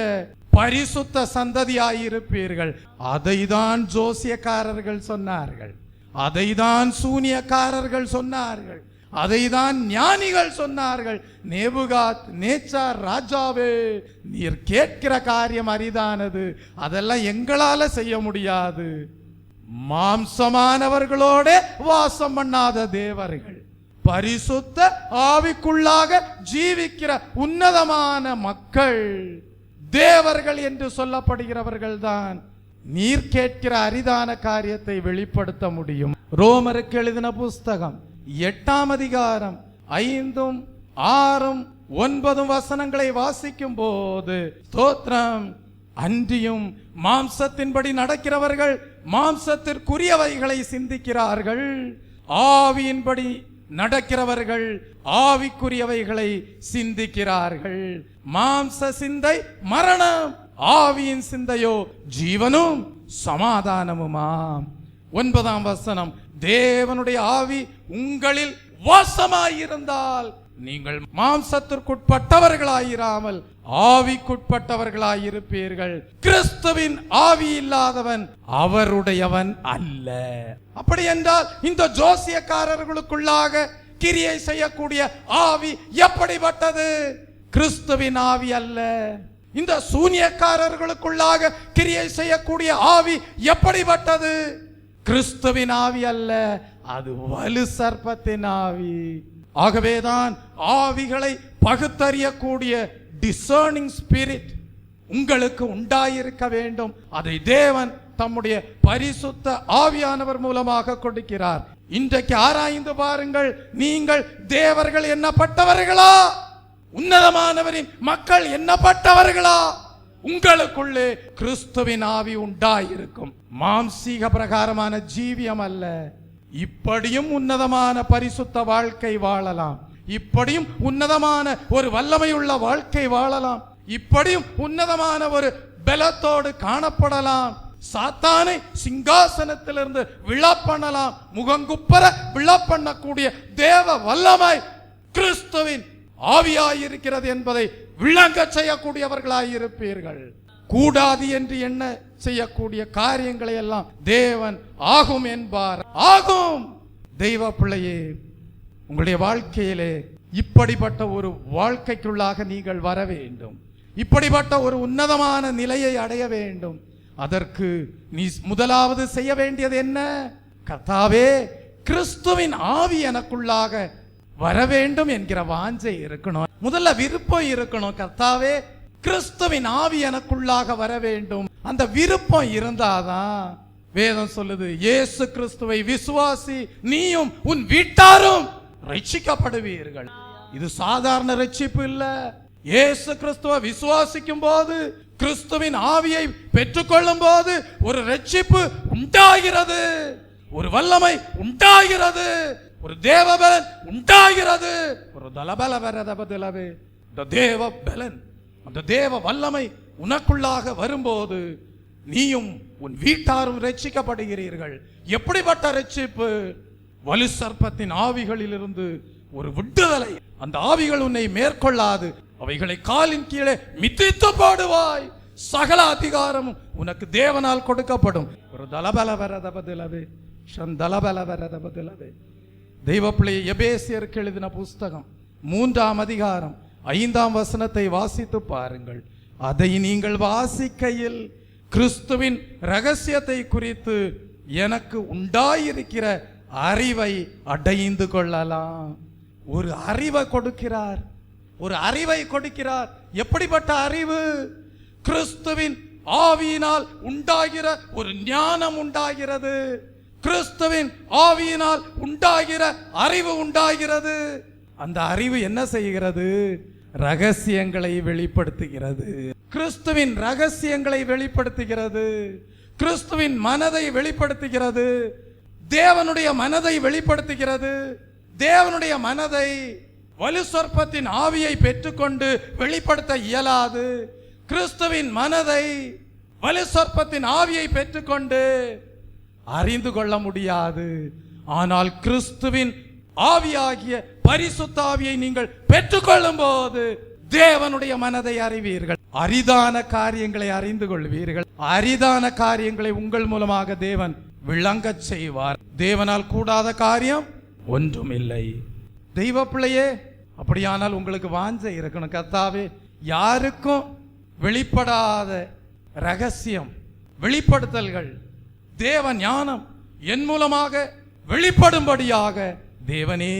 பரிசுத்த சந்ததியாயிருப்பீர்கள். அதைதான் ஜோசியக்காரர்கள் சொன்னார்கள், அதைதான் சூனியக்காரர்கள் சொன்னார்கள், அதைதான் ஞானிகள் சொன்னார்கள். நேபுகாத் நேச்சார் ராஜாவே, நீர் கேட்கிற காரியம் அரிதானது, அதெல்லாம் எங்களால செய்ய முடியாது. மாம்சமானவர்களோட வாசம் பண்ணாத தேவர்கள், பரிசுத்த ஆவிக்குள்ளாக ஜீவிக்கிற உன்னதமான மக்கள், தேவர்கள் என்று சொல்லப்படுகிறவர்கள் தான் நீர் கேட்கிற அரிதான காரியத்தை வெளிப்படுத்த முடியும். ரோமருக்கு எழுதின புஸ்தகம் 8ஆம் அதிகாரம் 5, 6, 9 வசனங்களை வாசிக்கும் போது ஸ்தோத்திரம், அன்றியும் மாம்சத்தின்படி நடக்கிறவர்கள் மாம்சத்திற்குரியவைகளை சிந்திக்கிறார்கள், ஆவியின்படி நடக்கிறவர்கள் ஆவிக்குரியவைகளை சிந்திக்கிறார்கள். மாம்ச சிந்தை மரணம், ஆவியின் சிந்தையோ ஜீவனும் சமாதானமுமாம். 9ஆம் வசனம், தேவனுடைய ஆவி உங்களில் வாசமாயிருந்தால் நீங்கள் மாம்சத்திற்குட்பட்டவர்களாயிராமல் ஆவிக்குட்பட்டவர்களாயிருப்பீர்கள். கிறிஸ்துவின் ஆவி இல்லாதவன் அவருடையவன் அல்ல. அப்படி என்றால் இந்த ஜோசியக்காரர்களுக்குள்ளாக கிரியை செய்யக்கூடிய ஆவி எப்படிப்பட்டது? கிறிஸ்துவின் ஆவி அல்ல. இந்த சூனியக்காரர்களுக்குள்ளாக கிரியை செய்யக்கூடிய ஆவி எப்படிப்பட்டது? கிறிஸ்துவின் ஆவி அல்ல, அது வலு சர்ப்பத்தின் ஆவி. ஆகவேதான் ஆவிகளை பகுத்தறியக்கூடிய டிசர்னிங் ஸ்பிரிட் உங்களுக்கு உண்டாயிருக்க வேண்டும். அதை தேவன் தம்முடைய பரிசுத்த ஆவியானவர் மூலமாக கொடுக்கிறார். இன்றைக்கு ஆராய்ந்து பாருங்கள், நீங்கள் தேவர்கள் எண்ணப்பட்டவர்களா? உன்னதமானவரின் மக்கள் எண்ணப்பட்டவர்களா? உங்களுக்குள்ளே கிறிஸ்துவின் ஆவி உண்டாயிருக்கும். மாம்சீக பிரகாரமான ஜீவியம் அல்ல. இப்படியும் உன்னதமான பரிசுத்த வாழ்க்கை வாழலாம், இப்படியும் உன்னதமான ஒரு வல்லமையுள்ள வாழ்க்கை வாழலாம், இப்படியும் உன்னதமான ஒரு பலத்தோடு காணப்படலாம். சாத்தானை சிங்காசனத்திலிருந்து விழப்பண்ணலாம், முகங்குப்பர விழப்பண்ணக்கூடிய தேவ வல்லமை கிறிஸ்துவின் ஆவியாயிருக்கிறது என்பதை விளங்க செய்யக்கூடியவர்களாயிருப்பீர்கள். கூடாது என்று என்ன செய்யக்கூடிய காரியங்களை எல்லாம் தேவன் ஆகும் என்பார். ஆகும். தெய்வ பிள்ளையே, உங்களுடைய வாழ்க்கையிலே இப்படிப்பட்ட ஒரு வாழ்க்கைக்குள்ளாக நீங்கள் வர வேண்டும், இப்படிப்பட்ட ஒரு உன்னதமான நிலையை அடைய வேண்டும். அதற்கு நீ முதலாவது செய்ய வேண்டியது என்ன? கர்த்தாவே, கிறிஸ்துவின் ஆவி எனக்குள்ளாக வர வேண்டும் என்கிற வாஞ்சை இருக்கணும். முதல்ல விருப்பம் இருக்கணும். கர்த்தாவே, கிறிஸ்துவின் ஆவி எனக்குள்ளாக வர வேண்டும். அந்த விருப்பம் இருந்தாதான் வேதம் சொல்லுது, இயேசு கிறிஸ்துவை விசுவாசி, நீயும் உன் வீட்டாரும் ரட்சிக்கப்படுவீர்கள். இது சாதாரண ரட்சிப்பு இல்ல. இயேசு கிறிஸ்துவை விசுவாசிக்கும் போது, கிறிஸ்துவின் ஆவியை பெற்றுக்கொள்ளும் போது ஒரு ரட்சிப்பு உண்டாகிறது, ஒரு வல்லமை உண்டாகிறது, ஒரு தேவபலன் உண்டாகிறது. ஒரு தலபல வரதபதிலவே தேவ பலன், அந்த தேவ வல்லமை உனக்குள்ளாக வரும்போது நீயும் உன் வீட்டாரும் ரட்சிக்கப்படுகிறீர்கள். எப்படிப்பட்ட ரட்சிப்பு? வலு சர்ப்பத்தின் ஆவிகளிலிருந்து ஒரு விடுதலை. அந்த ஆவிகள் உன்னை மேற்கொள்ளாது, அவைகளை காலின் கீழே மிதித்து போடுவாய். சகல அதிகாரமும் உனக்கு தேவனால் கொடுக்கப்படும். ஒரு தலபல வரதபதிலவே சந்தலபல வரதபதிலவே. தெய்வ பிள்ளை, எபேசியருக்கு எழுதின புஸ்தகம் 3ஆம் அதிகாரம் 5ஆம் வசனத்தை வாசித்து பாருங்கள். அதை நீங்கள் வாசிக்கையில் கிறிஸ்துவின் ரகசியத்தை குறித்து எனக்கு உண்டாயிருக்கிற அறிவை அடைந்து கொள்ளலாம். ஒரு அறிவை கொடுக்கிறார், ஒரு அறிவை கொடுக்கிறார். எப்படிப்பட்ட அறிவு? கிறிஸ்துவின் ஆவியினால் உண்டாகிற ஒரு ஞானம் உண்டாகிறது, கிறிஸ்துவின் ஆவியினால் உண்டாகிற அறிவு உண்டாகிறது. அந்த அறிவு என்ன செய்கிறது? ரகசியங்களை வெளிப்படுத்துகிறது. கிறிஸ்துவின் ரகசியங்களை வெளிப்படுத்துகிறது. கிறிஸ்துவின் மனதை வெளிப்படுத்துகிறது. தேவனுடைய மனதை வெளிப்படுத்துகிறது. தேவனுடைய மனதை வலுசற்பத்தின் ஆவியை பெற்றுக்கொண்டு வெளிப்படுத்த இயலாது. கிறிஸ்துவின் மனதை வலுசற்பத்தின் ஆவியை பெற்றுக்கொண்டு அறிந்து கொள்ள முடியாது. ஆனால் கிறிஸ்துவின் ஆவியாகிய பரிசுத்த ஆவியை நீங்கள் பெற்றுக்கொள்ளும் போது தேவனுடைய மனதை அறிவீர்கள். அரிதான காரியங்களை அறிந்து கொள்வீர்கள். அரிதான காரியங்களை உங்கள் மூலமாக தேவன் விளங்கச் செய்வார். தேவனால் கூடாத காரியம் ஒன்றும் இல்லை. தெய்வ பிள்ளையே, அப்படியானால் உங்களுக்கு வாஞ்சை இருக்கணும். கர்த்தாவே, யாருக்கும் வெளிப்படாத ரகசியம் வெளிப்படுத்தல்கள், தேவ ஞானம் என் மூலமாக வெளிப்படும்படியாக தேவனே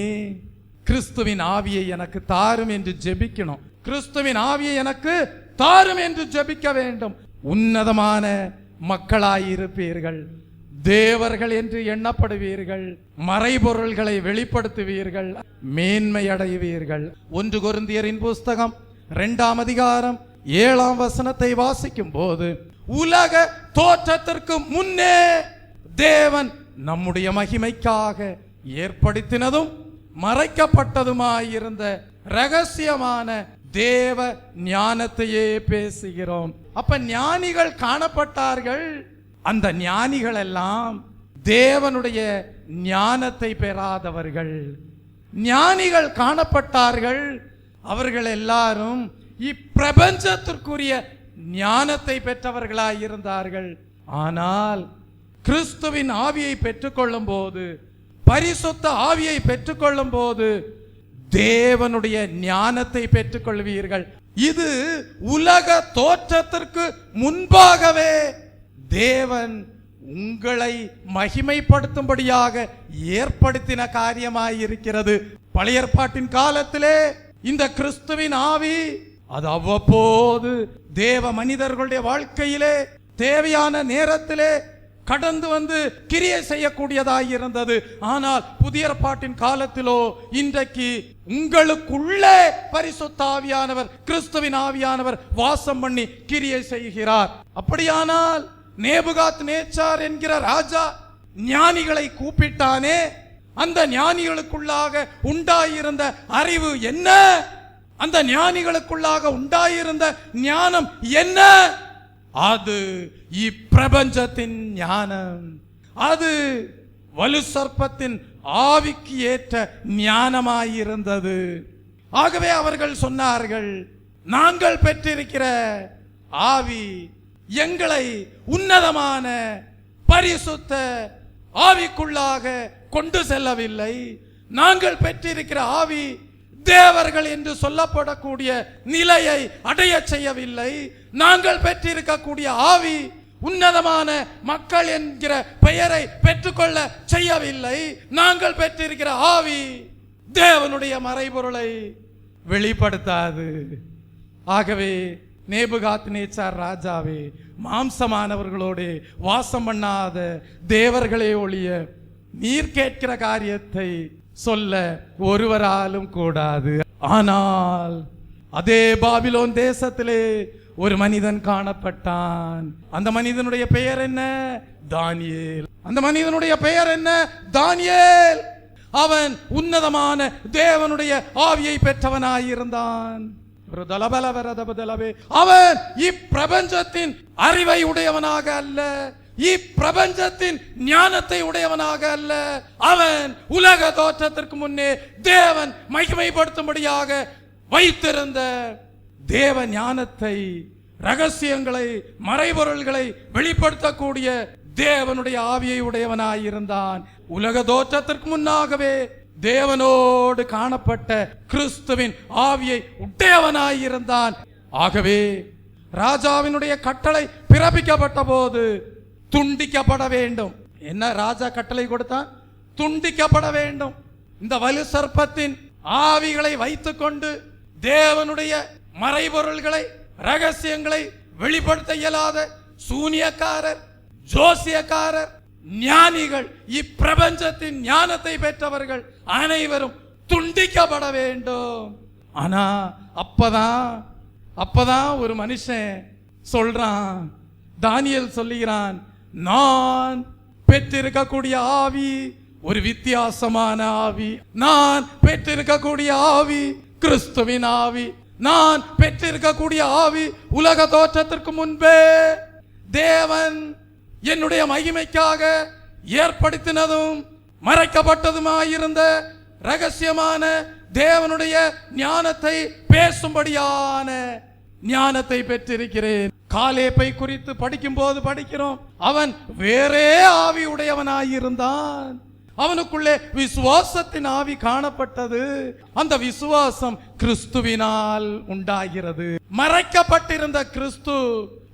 கிறிஸ்துவின் ஆவியை எனக்கு தாரும் என்று ஜெபிக்கணும். கிறிஸ்துவின் ஆவியை எனக்கு தாரும் என்று ஜெபிக்க வேண்டும். உன்னதமான மக்களாயிருப்பீர்கள். தேவர்கள் என்று எண்ணப்படுவீர்கள். மறைபொருள்களை வெளிப்படுத்துவீர்கள். மேன்மை அடைவீர்கள். 1 கொரிந்தியரின் புஸ்தகம் 2ஆம் அதிகாரம் 7ஆம் வசனத்தை வாசிக்கும் போது, உலக தோற்றத்திற்கு முன்னே தேவன் நம்முடைய மகிமைக்காக ஏற்படுத்தினதும் மறைக்கப்பட்டதுமாயிருந்த ரகசியமான தேவ ஞானத்தையே பேசுகிறோம். அப்ப ஞானிகள் காணப்பட்டார்கள். அந்த ஞானிகள் எல்லாம் தேவனுடைய ஞானத்தை பெறாதவர்கள். ஞானிகள் காணப்பட்டார்கள். அவர்கள் எல்லாரும் இப்பிரபஞ்சத்திற்குரிய ஞானத்தை பெற்றவர்களாய் இருந்தார்கள். ஆனால் கிறிஸ்துவின் ஆவியை பெற்றுக்கொள்ளும் போது, பரிசுத்த ஆவியை பெற்றுக்கொள்ளும் போது தேவனுடைய ஞானத்தை பெற்றுக்கொள்வீர்கள். இது உலக தோற்றத்திற்கு முன்பாகவே தேவன் உங்களை மகிமைப்படுத்தும்படியாக ஏற்படுத்தின காரியமாயிருக்கிறது. பழைய ஏற்பாட்டின் காலத்திலே இந்த கிறிஸ்துவின் ஆவி அது அவ்வப்போது தேவ மனிதர்களுடைய வாழ்க்கையிலே தேவையான நேரத்திலே கடந்து வந்து கிரியை செய்யக்கூடியதாய் இருந்தது. ஆனால் புதிய ஏற்பாட்டின் காலத்திலோ இன்றைக்கு உங்களுக்குள்ளே பரிசுத்த ஆவியானவர், கிறிஸ்துவின் ஆவியானவர் வாசம் பண்ணி கிரியை செய்கிறார். அப்படியானால் நேபுகாத்நேச்சார் என்கிற ராஜா ஞானிகளை கூப்பிட்டானே, அந்த ஞானிகளுக்குள்ளாக உண்டாயிருந்த அறிவு என்ன? அந்த ஞானிகளுக்குள்ளாக உண்டாயிருந்த ஞானம் என்ன? அது இப்பிரபஞ்சத்தின் ஞானம். அது வலுசற்பத்தின் ஆவிக்கு ஏற்ற ஞானமாயிருந்தது. ஆகவே அவர்கள் சொன்னார்கள், நாங்கள் பெற்றிருக்கிற ஆவி எங்களை உன்னதமான பரிசுத்த ஆவிக்குள்ளாக கொண்டு செல்லவில்லை. நாங்கள் பெற்றிருக்கிற ஆவி தேவர்கள் என்று சொல்லப்படக்கூடிய நிலையை அடைய செய்யவில்லை. நாங்கள் பெற்றிருக்கக்கூடிய ஆவி உன்னதமான மக்கள் என்கிற பெயரை பெற்றுக்கொள்ள செய்யவில்லை. நாங்கள் பெற்றிருக்கிற ஆவி தேவனுடைய மறைபொருளை வெளிப்படுத்தாது. ஆகவே நேபுகாத்நேச்சார் ராஜாவே, மாம்சமானவர்களோடு வாசம் பண்ணாத தேவர்களே ஒழிய நீர் கேட்கிற காரியத்தை சொல்ல ஒருவராலும் கூடாது. ஆனால் அதே பாபிலோன் தேசத்திலே ஒரு மனிதன் காணப்பட்டான். அந்த மனிதனுடைய பெயர் என்ன? தானியேல். அந்த மனிதனுடைய பெயர் என்ன? தானியேல். அவன் உன்னதமான தேவனுடைய ஆவியை பெற்றவனாயிருந்தான். அவன் இப்பிரபஞ்சத்தின் அறிவை உடையவனாக அல்ல, இப்பிரபஞ்சத்தின் ஞானத்தை உடையவனாக அல்ல. அவன் உலக தோற்றத்திற்கு முன்னே தேவன் மகிமைப்படுத்தும்படியாக வைத்திருந்த தேவ ஞானத்தை, ரகசியங்களை, மறைபொருள்களை வெளிப்படுத்தக்கூடிய தேவனுடைய ஆவியை உடையவனாயிருந்தான். உலக தோற்றத்திற்கு முன்னாகவே தேவனோடு காணப்பட்ட கிறிஸ்துவின் ஆவியை உடையவனாயிருந்தான். ஆகவே ராஜாவினுடைய கட்டளை பிறப்பிக்கப்பட்ட போது துண்டிக்கப்பட வேண்டும். என்ன ராஜா கட்டளை கொடுத்தான்? துண்டிக்கப்பட வேண்டும். இந்த வலு சர்ப்பத்தின் ஆவிகளை வைத்துக்கொண்டு தேவனுடைய மறைபொருள்களை, ரகசியங்களை வெளிப்படுத்த இயலாத சூனியக்காரர், ஜோசியக்காரர், ஞானிகள், இப்பிரபஞ்சத்தின் ஞானத்தை பெற்றவர்கள் அனைவரும் துண்டிக்கப்பட வேண்டும். ஆனா அப்பதான் ஒரு மனுஷன் சொல்றான், தானியேல் சொல்லுகிறான், நான் பெற்றிருக்கக்கூடிய ஆவி ஒரு வித்தியாசமான ஆவி. நான் பெற்றிருக்கக்கூடிய ஆவி கிறிஸ்துவின் ஆவி. நான் பெற்றிருக்கக்கூடிய ஆவி உலக தோற்றத்திற்கு முன்பே தேவன் என்னுடைய மகிமைக்காக ஏற்படுத்தினதும் மறைக்கப்பட்டதுமாயிருந்த ரகசியமான தேவனுடைய ஞானத்தை பேசும்படியான ஞானத்தை பெற்றிருக்கிறேன். காலேப்பை குறித்து படிக்கும் போது படிக்கிறோம், அவன் வேறே ஆவி உடையவனாயிருந்தான். அவனுக்குள்ளே விசுவாசத்தின் ஆவி காணப்பட்டது. அந்த விசுவாசம் கிறிஸ்துவினால் உண்டாகிறது. மறைக்கப்பட்டிருந்த கிறிஸ்து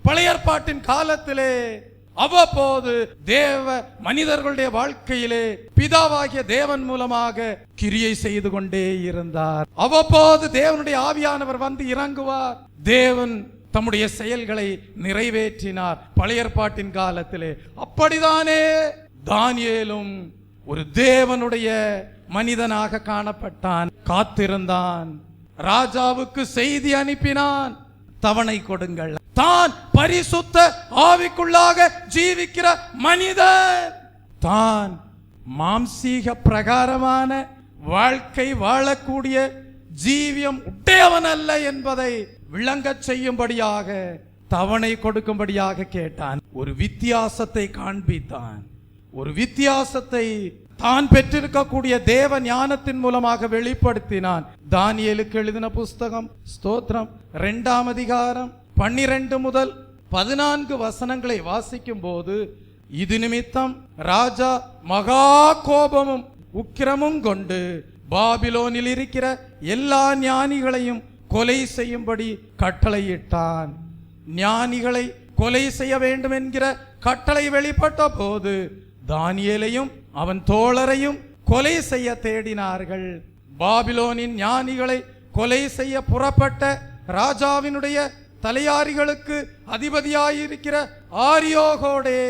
பழைய ஏற்பாட்டின் காலத்திலே அவ்வப்போது தேவ மனிதர்களுடைய வாழ்க்கையிலே பிதாவாகிய தேவன் மூலமாக கிரியை செய்து கொண்டே இருந்தார். அவ்வப்போது தேவனுடைய ஆவியானவர் வந்து இறங்குவார். தேவன் தம்முடைய செயல்களை நிறைவேற்றினார் பழைய ஏற்பாட்டின் காலத்திலே. அப்படிதானே தானியேலும் ஒரு தேவனுடைய மனிதனாக காணப்பட்டான். காத்திருந்தான், ராஜாவுக்கு செய்தி அனுப்பினான், தவணை கொடுங்கள். தான் பரிசுத்த ஆவிக்குள்ளாக ஜீவிக்கிற மனிதன், தான் மாம்சீக பிரகாரமான வாழ்க்கை வாழக்கூடிய ஜீவியம் உடையவன் அல்ல என்பதை விளங்கச் செய்யும்படியாக தவணை கொடுக்கும்படியாக கேட்டான். ஒரு வித்தியாசத்தை காண்பித்தான். ஒரு வித்தியாசத்தை தான் பெற்றிருக்கக்கூடிய தேவ ஞானத்தின் மூலமாக வெளிப்படுத்தினான். தானியேலுக்கு எழுதின புஸ்தகம் ஸ்தோத்திரம் 2ஆம் அதிகாரம் 12 முதல் 14 வசனங்களை வாசிக்கும் போது, இது நிமித்தம் ராஜா மகா கோபமும் உக்கிரமும் கொண்டு பாபிலோனில் இருக்கிற எல்லா ஞானிகளையும் கொலை செய்யும்படி கட்டளையிட்டான். ஞானிகளை கொலை செய்ய வேண்டும் என்கிற கட்டளை வெளிப்பட்ட போது தானியேலையும் அவன் தோழரையும் கொலை செய்ய தேடினார்கள். பாபிலோனின் ஞானிகளை கொலை செய்ய புறப்பட்ட ராஜாவினுடைய தலையாரிகளுக்கு அதிபதியாயிருக்கிற ஆரியோகோடே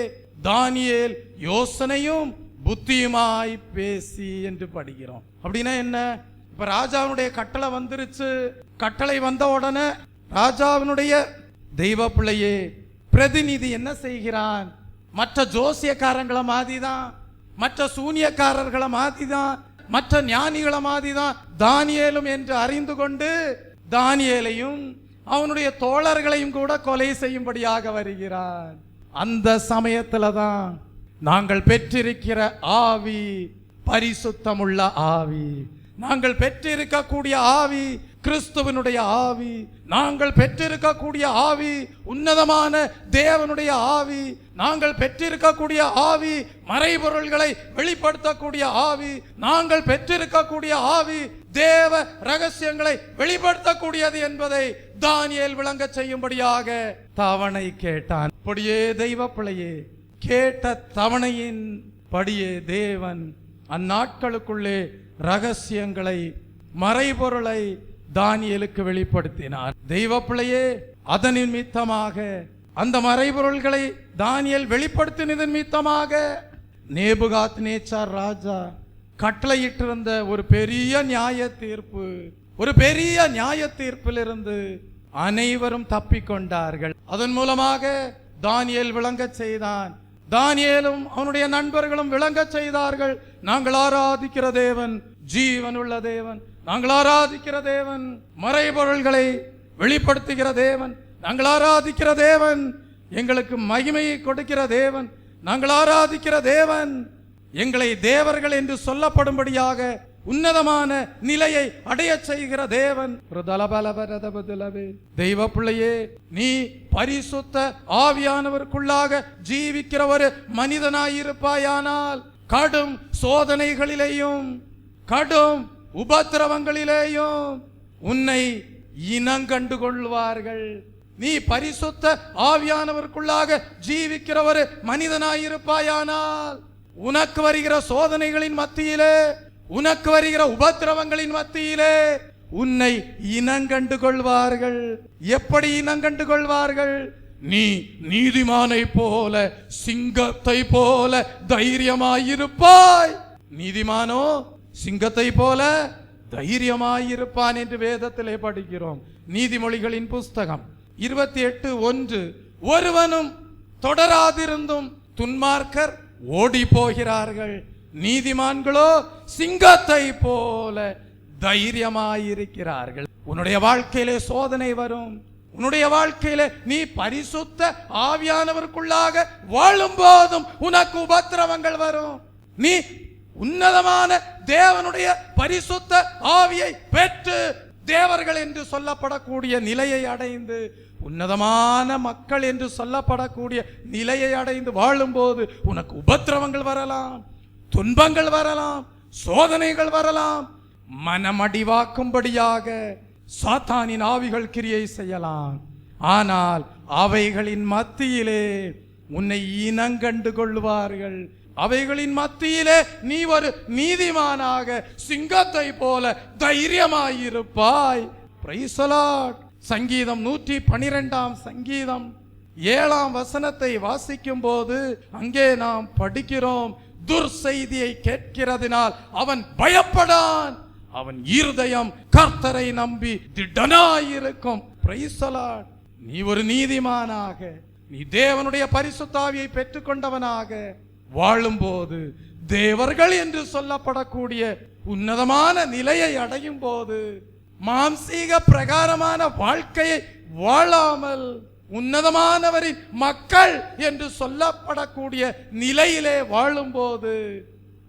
தானியேல் யோசனையும் புத்தியுமாய் பேசி என்று படிக்கிறோம். அப்படின்னா என்ன? இப்ப ராஜாவினுடைய கட்டளை வந்துருச்சு. கட்டளை வந்த உடனே ராஜாவினுடைய தெய்வ பிள்ளையே பிரதிநிதி என்ன செய்கிறான்? மற்ற ஜோசியக்காரங்களை மாதிதான், மற்ற சூனியக்காரர்களை மாதிதான், மற்ற ஞானிகளை மாதிதான் தானியேலும் என்று அறிந்து கொண்டு தானியேலையும் அவனுடைய தோழர்களையும் கூட கொலை செய்யும்படியாக வருகிறான். அந்த சமயத்துல தான் நாங்கள் பெற்றிருக்கிற ஆவி பரிசுத்தமுள்ள ஆவி, நாங்கள் பெற்றிருக்கக்கூடிய ஆவி கிறிஸ்துவனுடைய ஆவி, நாங்கள் பெற்றிருக்கக்கூடிய ஆவி உன்னதமான தேவனுடைய ஆவி, நாங்கள் பெற்றிருக்கக்கூடிய ஆவி மறைபொருள்களை வெளிப்படுத்தக்கூடிய ஆவி, நாங்கள் பெற்றிருக்கக்கூடிய ஆவி தேவ ரகசியங்களை வெளிப்படுத்தக்கூடியது என்பதை தானியேல் விளங்க செய்யும்படியாக தவணை கேட்டான். அப்படியே தெய்வ பிள்ளையே கேட்ட தவணையின் படியே தேவன் அந்நாட்களுக்குள்ளே ரகசியங்களை மறைபொருளை தானியேலுக்கு வெளிப்படுத்தினார். தெய்வ பிள்ளையே அதன் நிமித்தமாக, அந்த மறைபொருள்களை தானியேல் வெளிப்படுத்தினதன் நிமித்தமாக நேபுகாத்நேச்சார் ராஜா கட்டளையிட்டிருந்த ஒரு பெரிய நியாய தீர்ப்பு, ஒரு பெரிய நியாய தீர்ப்பிலிருந்து அனைவரும் தப்பிக்கொண்டார்கள். அதன் மூலமாக தானியேல் விளங்க செய்தான். தானியேலும் அவனுடைய நண்பர்களும் விளங்க செய்தார்கள். நாங்கள் ஆராதிக்கிற தேவன் ஜீவனுள்ள தேவன், நாங்கள் ஆராதிக்கிற தேவன் மறைபொருள்களை வெளிப்படுத்துகிற தேவன், நாங்கள் ஆராதிக்கிற தேவன் எங்களுக்கு மகிமையை கொடுக்கிற தேவன், நாங்கள் ஆராதிக்கிற தேவன் எங்களை தேவர்கள் என்று சொல்லப்படும்படியாக உன்னதமான நிலையை அடைய செய்கிற தேவன். தெய்வ பிள்ளையே நீ பரிசுத்த ஆவியானவருக்குள்ளாக ஜீவிக்கிற ஒரு மனிதனாயிருப்பாயானால் கடும் சோதனைகளிலேயும் கடும் உபத்திரவங்களிலேயும் உன்னை இனங்கண்டு கொள்வார்கள். நீ பரிசுத்த ஆவியானவருக்குள்ளாக ஜீவிக்கிற ஒரு மனிதனாயிருப்பாயானால் உனக்கு வருகிற சோதனைகளின் மத்தியிலே, உனக்கு வருகிற உபத்திரவங்களின் மத்தியிலே உன்னை இனங்கண்டு கொள்வார்கள். எப்படி இனங்கண்டு கொள்வார்கள்? நீ நீதிமானை போல சிங்கத்தை போல தைரியமாயிருப்பாய். நீதிமானோ சிங்கத்தை போல தைரியமாயிருப்பான் என்று வேதத்திலே படிக்கிறோம். நீதிமொழிகளின் புஸ்தகம் 28:1, ஒருவனும் தொடராதிருந்தும் துன்மார்க்கர் ஓடி போகிறார்கள், நீதிமான்களோ சிங்கத்தை போல தைரியமாயிருக்கிறார்கள். உன்னுடைய வாழ்க்கையிலே சோதனை வரும். உன்னுடைய வாழ்க்கையிலே நீ பரிசுத்த ஆவியானவருக்குள்ளாக வாழும் போதும் உனக்கு உபத்திரவங்கள் வரும். நீ உன்னதமான தேவனுடைய பரிசுத்த ஆவியை பெற்று தேவர்கள் என்று சொல்லப்படக்கூடிய நிலையை அடைந்து, உன்னதமான மக்கள் என்று சொல்லப்படக்கூடிய நிலையை அடைந்து வாழும்போது உனக்கு உபத்திரவங்கள் வரலாம், துன்பங்கள் வரலாம், சோதனைகள் வரலாம். மனமடிவாக்கும்படியாக சாத்தானின் ஆவிகள் கிரியை செய்யலாம். ஆனால் அவைகளின் மத்தியிலே உன்னை இனங்கண்டு கொள்வார்கள். அவைகளின் மத்தியிலே நீ ஒரு நீதிமானாக சிங்கத்தை போல தைரியமாயிருப்பாய். Price the Lord. சங்கீதம் 112 சங்கீதம் 7 வசனத்தை வாசிக்கும் போது அங்கே நாம் படிக்கிறோம், துர்செய்தியை கேட்கிறதினால் அவன் பயப்படான், அவன் இருதயம் கர்த்தரை நம்பி திடனாயிருக்கும். Price the Lord. நீ ஒரு நீதிமானாக, நீ தேவனுடைய பரிசுத்த ஆவியை பெற்றுக்கொண்டவனாக வாழும்போது, தேவர்கள் என்று சொல்லப்படக்கூடிய உன்னதமான நிலையை அடையும் போது, மாம்சீக பிரகாரமான வாழ்க்கையை வாழாமல் உன்னதமானவரின் மக்கள் என்று சொல்லப்படக்கூடிய நிலையிலே வாழும்போது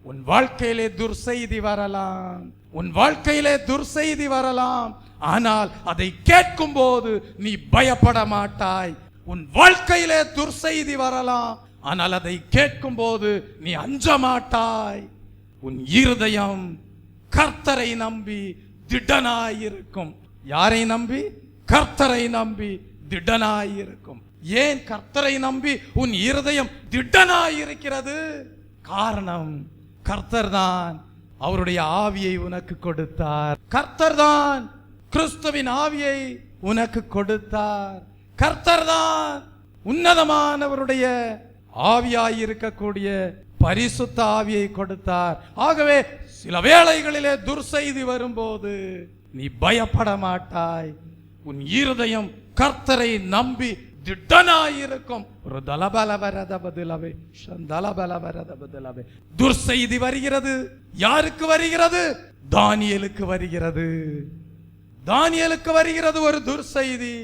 உன் வாழ்க்கையிலே துர்செய்தி வரலாம், உன் வாழ்க்கையிலே துர்செய்தி வரலாம். ஆனால் அதை கேட்கும் போது நீ பயப்பட மாட்டாய். உன் வாழ்க்கையிலே துர்செய்தி வரலாம், ஆனால் அதை கேட்கும் போது நீ அஞ்ச மாட்டாய். உன் இருதயம் கர்த்தரை நம்பி திடனாயிருக்கும். யாரை நம்பி? கர்த்தரை நம்பி திடனாயிருக்கும். ஏன் கர்த்தரை நம்பி உன் இருதயம் திடனாயிருக்கிறது? காரணம், கர்த்தர் தான் அவருடைய ஆவியை உனக்கு கொடுத்தார். கர்த்தர் தான் கிறிஸ்துவின் ஆவியை உனக்கு கொடுத்தார். கர்த்தர் தான் உன்னதமானவருடைய ஆவியாயிருக்கக்கூடிய பரிசுத்த ஆவியை கொடுத்தார். ஆகவே சில வேளைகளிலே துர்செய்தி வரும்போது நீ பயப்பட மாட்டாய். உன் இருதயம் கர்த்தரை நம்பி திடனாயிருக்கும். துர்செய்தி வருகிறது. யாருக்கு வருகிறது? தானியேலுக்கு வருகிறது. தானியேலுக்கு வருகிறது ஒரு துர்செய்தி.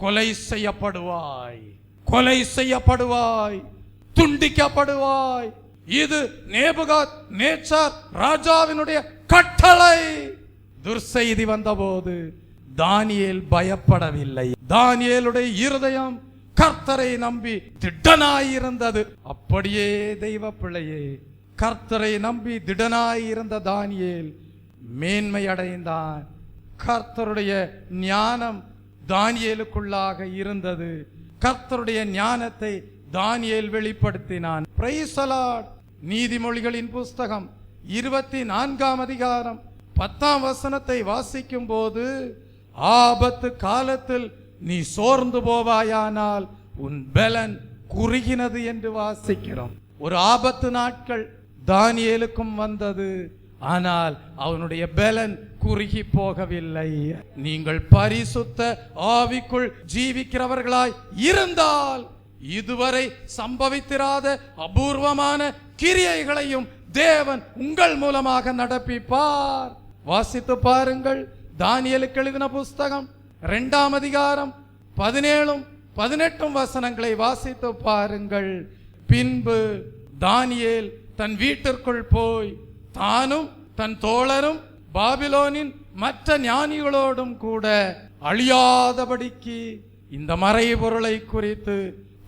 கொலை செய்யப்படுவாய், கொலை செய்யப்படுவாய், துண்டிக்கப்படுவாய். இது நேபுகாத்நேச்சார் ராஜாவினுடைய கட்டளை. துர்செய்தி வந்தபோது தானியேல் பயப்படவில்லை. தானியேலுடைய இருதயம் கர்த்தரை நம்பி திடனாயிருந்தது. அப்படியே தெய்வ பிள்ளையே, கர்த்தரை நம்பி திடனாயிருந்த தானியேல் மேன்மை அடைந்தான். கர்த்தருடைய ஞானம் தானியேலுக்குள்ளாக இருந்தது. கர்த்தருடைய ஞானத்தை தானியேல் வெளிப்படுத்தினான். Price the Lord. நீதிமொழிகளின் புஸ்தகம் 24 அதிகாரம் 10 வசனத்தை வாசிக்கும் போது, ஆபத்து காலத்தில் நீ சோர்ந்து போவாயானால் உன் பலன் குறுகினது என்று வாசிக்கிறோம். ஒரு ஆபத்து நாட்கள் தானியேலுக்கும் வந்தது. ஆனால் அவனுடைய பலன் குறுகி போகவில்லை. நீங்கள் பரிசுத்த ஆவிக்குள் ஜீவிக்கிறவர்களாய் இருந்தால் இதுவரை சம்பவித்திராத அபூர்வமான கிரியைகளையும் தேவன் உங்கள் மூலமாக நடப்பிப்பார். வாசித்து பாருங்கள். தானியேலுக்கு எழுதின புஸ்தகம் 2 அதிகாரம் 17, 18 வசனங்களை வாசித்து பாருங்கள். பின்பு தானியேல் தன் வீட்டிற்குள் போய் தானும் தன் தோழரும் பாபிலோனின் மற்ற ஞானிகளோடும் கூட அழியாதபடிக்கு இந்த மறைபொருளை குறித்து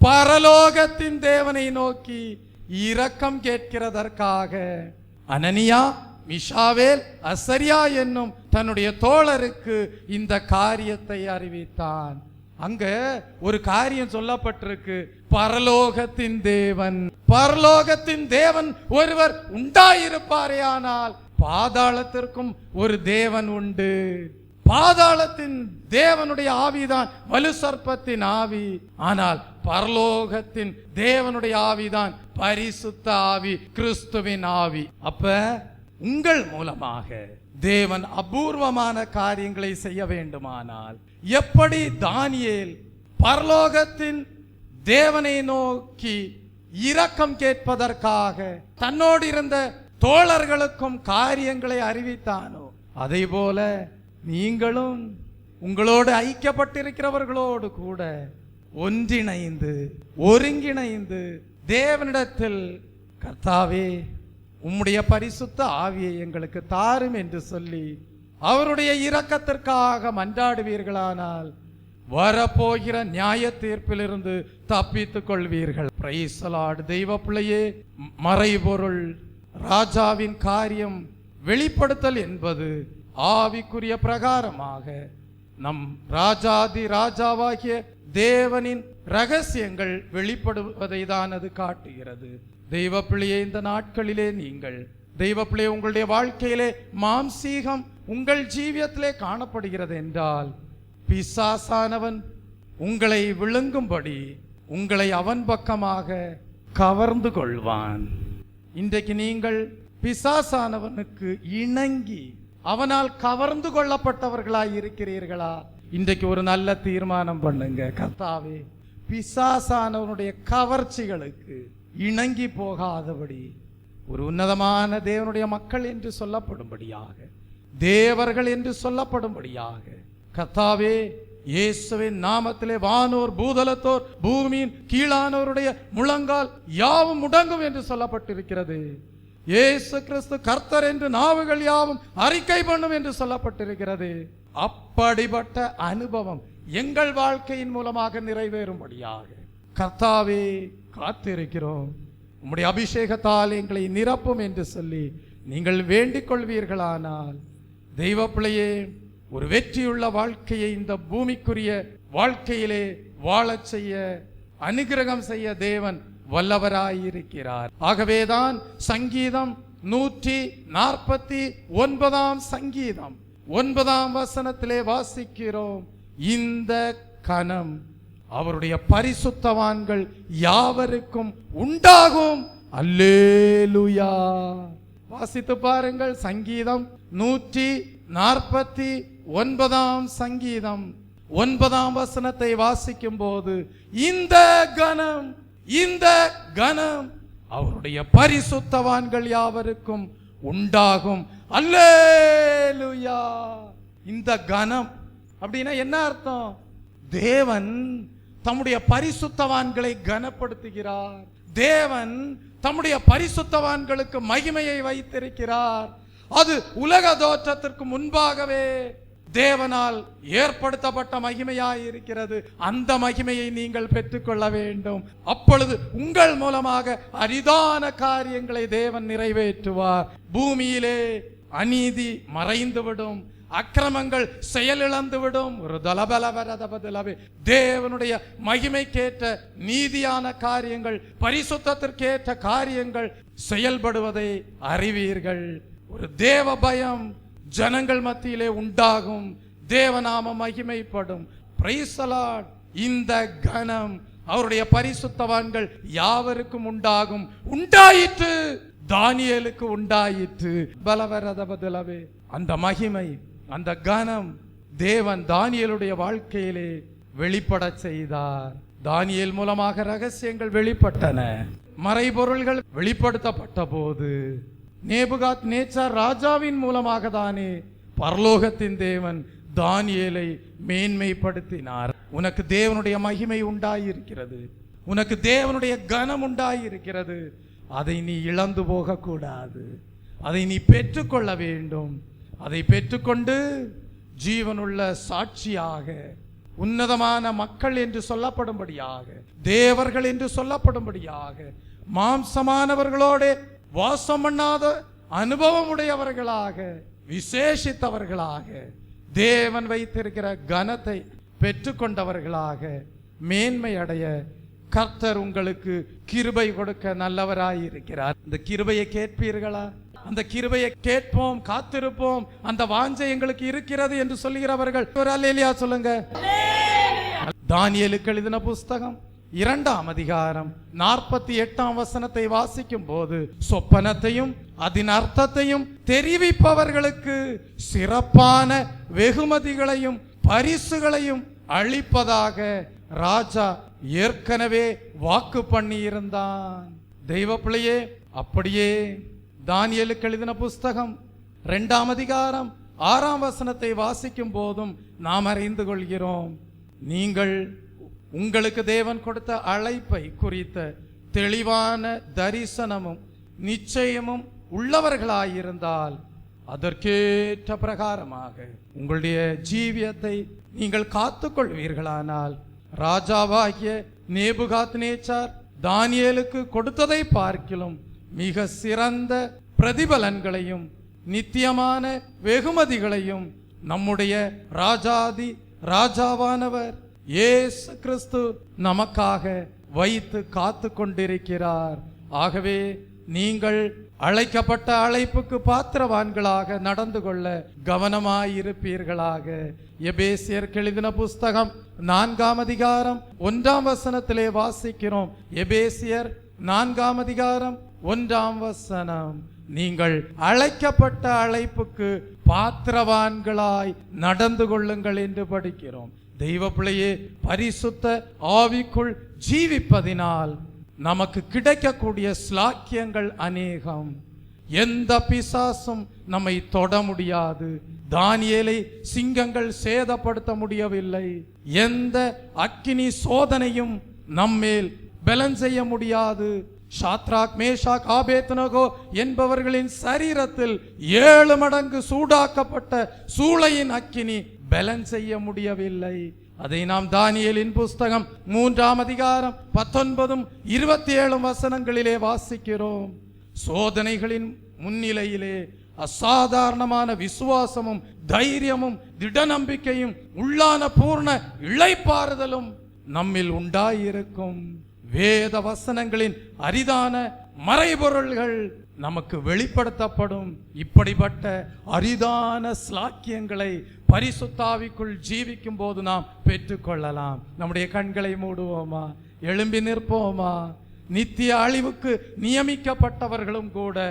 பரலோகத்தின் தேவனை நோக்கி இரக்கம் கேட்கிறதற்காக அனனியா, மிஷாவேல், அசரியா என்னும் தன்னுடைய தோழருக்கு இந்த காரியத்தை அறிவித்தான். அங்க ஒரு காரியம் சொல்லப்பட்டிருக்கு. பரலோகத்தின் தேவன், பரலோகத்தின் தேவன் ஒருவர் உண்டாயிருப்பாரேயானால் பாதாளத்திற்கும் ஒரு தேவன் உண்டு. பாதாளத்தின் தேவனுடைய ஆவிதான் வலு சர்ப்பத்தின் ஆவி. ஆனால் பரலோகத்தின் தேவனுடைய ஆவிதான் பரிசுத்த ஆவி, கிறிஸ்துவின் ஆவி. அப்ப உங்கள் மூலமாக தேவன் அபூர்வமான காரியங்களை செய்ய வேண்டுமானால், எப்படி தானியேல் பரலோகத்தின் தேவனை நோக்கி இரக்கம் கேட்பதற்காக தன்னோடு இருந்த தோழர்களுக்கும் காரியங்களை அறிவித்தானோ, அதே போல நீங்களும் உங்களோடு ஐக்கியப்பட்டிருக்கிறவர்களோடு கூட ஒன்றிணைந்து ஒருங்கிணைந்து தேவனிடத்தில், கர்த்தாவே உம்முடைய பரிசுத்த ஆவியை எங்களுக்கு தாரும் என்று சொல்லி அவருடைய இரக்கத்திற்காக மன்றாடுவீர்களானால் வரப்போகிற நியாய தீர்ப்பிலிருந்து தப்பித்துக் கொள்வீர்கள். Price the Lord. தெய்வ பிள்ளையே, மறைபொருள் ராஜாவின் காரியம் வெளிப்படுத்தல் என்பது ஆவிக்குரிய பிரகாரமாக நம் ராஜாதி ராஜாவாகிய தேவனின் ரகசியங்கள் வெளிப்படுவதை தான் அது காட்டுகிறது. தெய்வ பிள்ளையே, இந்த நாட்களிலே நீங்கள் தெய்வ பிள்ளையே உங்களுடைய வாழ்க்கையிலே மாம்சீகம் உங்கள் ஜீவியத்திலே காணப்படுகிறது என்றால், பிசாசானவன் உங்களை விழுங்கும்படி உங்களை அவன் பக்கமாக கவர்ந்து கொள்வான். இன்றைக்கு நீங்கள் பிசாசானவனுக்கு இணங்கி அவனால் கவர்ந்து கொள்ளப்பட்டவர்களாய் இருக்கிறீர்களா? இன்றைக்கு ஒரு நல்ல தீர்மானம் பண்ணுங்க. கர்த்தாவே, பிசாசானவனுடைய கவர்ச்சிகளுக்கு இணங்கி போகாதபடி ஒரு உன்னதமான தேவனுடைய மக்கள் என்று சொல்லப்படும்படியாக, தேவர்கள் என்று சொல்லப்படும்படியாக, கர்த்தாவே இயேசுவின் நாமத்திலே வானோர் பூதலத்தோர் பூமியின் கீழானோருடைய முழங்கால் யாவும் முடங்கும் என்று சொல்லப்பட்டிருக்கிறது. இயேசு கிறிஸ்து கர்த்தர் என்று நாவுகள் யாவும் அறிக்கை பண்ணும் என்று சொல்லப்பட்டிருக்கிறது. அப்படிப்பட்ட அனுபவம் எங்கள் வாழ்க்கையின் மூலமாக நிறைவேறும்படியாக கர்த்தாவே காத்திருக்கிறோம். உம்முடைய அபிஷேகத்தால் எங்களை நிரப்பும் என்று சொல்லி நீங்கள் வேண்டிக் கொள்வீர்களானால், தெய்வ பிள்ளையே, ஒரு வெற்றியுள்ள வாழ்க்கையை இந்த பூமிக்குரிய வாழ்க்கையிலே வாழச் செய்ய அனுகிரகம் செய்ய தேவன் வல்லவராயிருக்கிறார். ஆகவேதான் சங்கீதம் 149 சங்கீதம் 9 வாசிக்கிறோம், இந்த கனம் அவருடைய பரிசுத்தவான்கள் யாவருக்கும் உண்டாகும். அல்லேலூயா. வாசித்து பாருங்கள். சங்கீதம் 149 சங்கீதம் 9 வாசிக்கும் போது, இந்த கனம் அவருடைய பரிசுத்தவான்கள் யாவருக்கும் உண்டாகும். அல்லேலூயா. இந்த கனம் அப்படின்னா என்ன அர்த்தம்? தேவன் தம்முடைய பரிசுத்தவான்களை கனப்படுத்துகிறார். தேவன் தம்முடைய பரிசுத்தவான்களுக்கு மகிமையை வைத்திருக்கிறார். அது உலக தோற்றத்திற்கு முன்பாகவே தேவனால் ஏற்படுத்தப்பட்ட மகிமையாய் இருக்கிறது. அந்த மகிமையை நீங்கள் பெற்றுக்கொள்ள வேண்டும். அப்பொழுது உங்கள் மூலமாக அரிதான காரியங்களை தேவன் நிறைவேற்றுவார். பூமியிலே அநீதி மறைந்துவிடும், அக்கிரமங்கள் செயலிழந்துவிடும். ஒரு தலபலவரதபதலவே தேவனுடைய மகிமைக்கேற்ற நீதியான காரியங்கள், பரிசுத்தத்திற்கேற்ற காரியங்கள் செயல்படுவதை அறிவீர்கள். ஒரு தேவ பயம் ஜனங்கள் மத்தியிலே உண்டாகும். தேவநாம மகிமைப்படும். Praise the lord. இந்த கனம் அவருடைய பரிசுத்தவான்கள் யாவருக்கும் உண்டாகும். உண்டாயிற்று, தானியேலுக்கு உண்டாயிற்று. பலவரதபதலவே அந்த மகிமை, அந்த கனம் தேவன் தானியேலுடைய வாழ்க்கையிலே வெளிப்பட செய்தார். தானியேல் மூலமாக ரகசியங்கள் வெளிப்பட்டன, மறைபொருள்கள் வெளிப்படுத்தப்பட்ட போது நேபுகாத் நேச்சார் ராஜாவின் மூலமாக தானே பரலோகத்தின் தேவன் தானியேலை மேன்மைப்படுத்தினார். உனக்கு தேவனுடைய மகிமை உண்டாயிருக்கிறது, உனக்கு தேவனுடைய கனம் உண்டாயிருக்கிறது. அதை நீ இழந்து போக கூடாது. அதை நீ பெற்றுக்கொள்ள வேண்டும். அதை பெற்றுக்கொண்டு ஜீவனுள்ள சாட்சியாக, உன்னதமான மக்கள் என்று சொல்லப்படும்படியாக, தேவர்கள் என்று சொல்லப்படும்படியாக, மாம்சமானவர்களோட வாசம் பண்ணாத அனுபவம் உடையவர்களாக, விசேஷித்தவர்களாக, தேவன் வைத்திருக்கிற கனத்தை பெற்றுக்கொண்டவர்களாக மேன்மை அடைய கர்த்தர் உங்களுக்கு கிருபை கொடுக்க நல்லவராயிருக்கிறார். இந்த கிருபையை கேட்பீர்களா? அந்த கிருபையை கேட்போம், காத்திருப்போம். அந்த வாஞ்சை எங்களுக்கு இருக்கிறது என்று சொல்லுகிறவர்கள் ஒரு அல்லேலூயா சொல்லுங்க. தானியேலுக்கு எழுதின புஸ்தகம் 2ஆம் அதிகாரம் 48ஆம் வசனத்தை வாசிக்கும் போது, சொப்பனத்தையும் அதன் அர்த்தத்தையும் தெரிவிப்பவர்களுக்கு சிறப்பான வெகுமதிகளையும் பரிசுகளையும் அளிப்பதாக ராஜா ஏற்கனவே வாக்கு பண்ணியிருந்தான். தெய்வ பிள்ளையே, அப்படியே தானியேலுக்கு எழுதின புஸ்தகம் 2ஆம் அதிகாரம் 6ஆம் வசனத்தை வாசிக்கும் போதும் நாம் அறிந்து கொள்கிறோம், நீங்கள் உங்களுக்கு தேவன் கொடுத்த அழைப்பை குறித்த தெளிவான தரிசனமும் நிச்சயமும் உள்ளவர்களாயிருந்தால் அதற்கேற்ற பிரகாரமாக உங்களுடைய ஜீவியத்தை நீங்கள் காத்துக்கொள்வீர்களானால், ராஜாவாகிய நேபுகாத்நேச்சார் தானியேலுக்கு கொடுத்ததை பார்க்கிலும் மிக சிறந்த பிரதிபலன்களையும் நித்தியமான வெகுமதிகளையும் நம்முடைய ராஜாதி ராஜாவானவர் இயேசு கிறிஸ்து நமக்காக வைத்து காத்து கொண்டிருக்கிறார். ஆகவே நீங்கள் அழைக்கப்பட்ட அழைப்புக்கு பாத்திரவான்களாக நடந்து கொள்ள கவனமாயிருப்பீர்களாக. எபேசியருக்கு எழுதின புஸ்தகம் 4ஆம் அதிகாரம் 1ஆம் வசனத்திலே வாசிக்கிறோம். எபேசியர் 4ஆம் அதிகாரம் 1ஆம் வசனம், நீங்கள் அழைக்கப்பட்ட அழைப்புக்கு பாத்திரவான்களாய் நடந்து கொள்ளுங்கள் என்று படிக்கிறோம். தெய்வ பிள்ளையே, பரிசுத்த ஆவிக்குள் ஜீவிப்பதினால் நமக்கு கிடைக்கக்கூடிய ஸ்லாக்கியங்கள் அநேகம். எந்த பிசாசும் நம்மை தொட முடியாது. தானியேலை சிங்கங்கள் சேதப்படுத்த முடியவில்லை. எந்த அக்கினி சோதனையும் நம்மேல் பலன் செய்ய முடியாது. ஷாத்ராக், மேஷாக், ஆபேத்நேகோ என்பவர்களின் சரீரத்தில் 7 மடங்கு சூடாக்கப்பட்ட சூளையின் அக்கினி பலன் செய்ய முடியவில்லை. அதை நாம் தானியேலின் புஸ்தகம் 3ஆம் அதிகாரம் 19, 27 வசனங்களிலே வாசிக்கிறோம். சோதனைகளின் முன்னிலையிலே அசாதாரணமான விசுவாசமும் தைரியமும் திட நம்பிக்கையும் உள்ளான பூர்ண இளைப்பாறுதலும் நம்மில் உண்டாயிருக்கும். வேத வசனங்களின் அரிதான மறைபொருள்கள் நமக்கு வெளிப்படுத்தப்படும். இப்படிப்பட்ட அரிதான ஸ்லாக்கியங்களை பரிசுத்தாவிக்குள் ஜீவிக்கும் போது நாம் பெற்றுக்கொள்ளலாம். நம்முடைய கண்களை மூடுவோமா, எழும்பி நிற்போமா. நித்திய அழிவுக்கு நியமிக்கப்பட்டவர்களும் கூட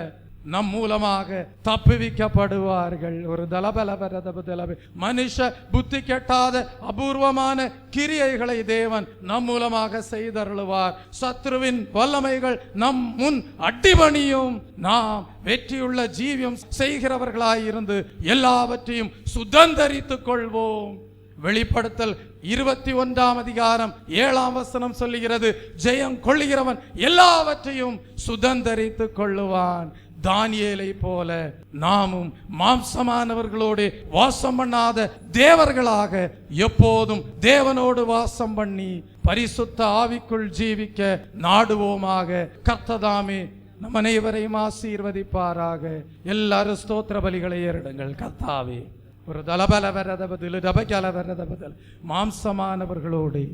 நம் மூலமாக தப்புவிக்கப்படுவார்கள். ஒரு தலபலபரதபதலப மனுஷ புத்தி கெட்டாத அபூர்வமான கிரியைகளை தேவன் நம் மூலமாக செய்தருளுவார். சத்ருவின் வல்லமைகள் நம் முன் அடிபணியும். நாம் வெற்றியுள்ள ஜீவியம் செய்கிறவர்களாயிருந்து எல்லாவற்றையும் சுதந்தரித்துக் கொள்வோம். வெளிப்படுத்தல் 21ஆம் அதிகாரம் 7ஆம் வசனம் சொல்லுகிறது, ஜெயம் கொள்ளுகிறவன் எல்லாவற்றையும் சுதந்தரித்துக் கொள்ளுவான். தானியேலை போல நாமும் மாம்சமானவர்களோடு வாசம் பண்ணாத தேவர்களாக எப்போதும் தேவனோடு வாசம் பண்ணி பரிசுத்த ஆவிக்குள் ஜீவிக்க நாடுவோமாக. கர்த்ததாமே நம் அனைவரையும் ஆசீர்வதிப்பாராக. எல்லாரும் ஸ்தோத்திர பலிகளை ஏறிடுங்கள். கர்த்தாவே, ஒரு தலபலவரதபதில் டபகலவரதபதல் மாம்சமானவர்களோடு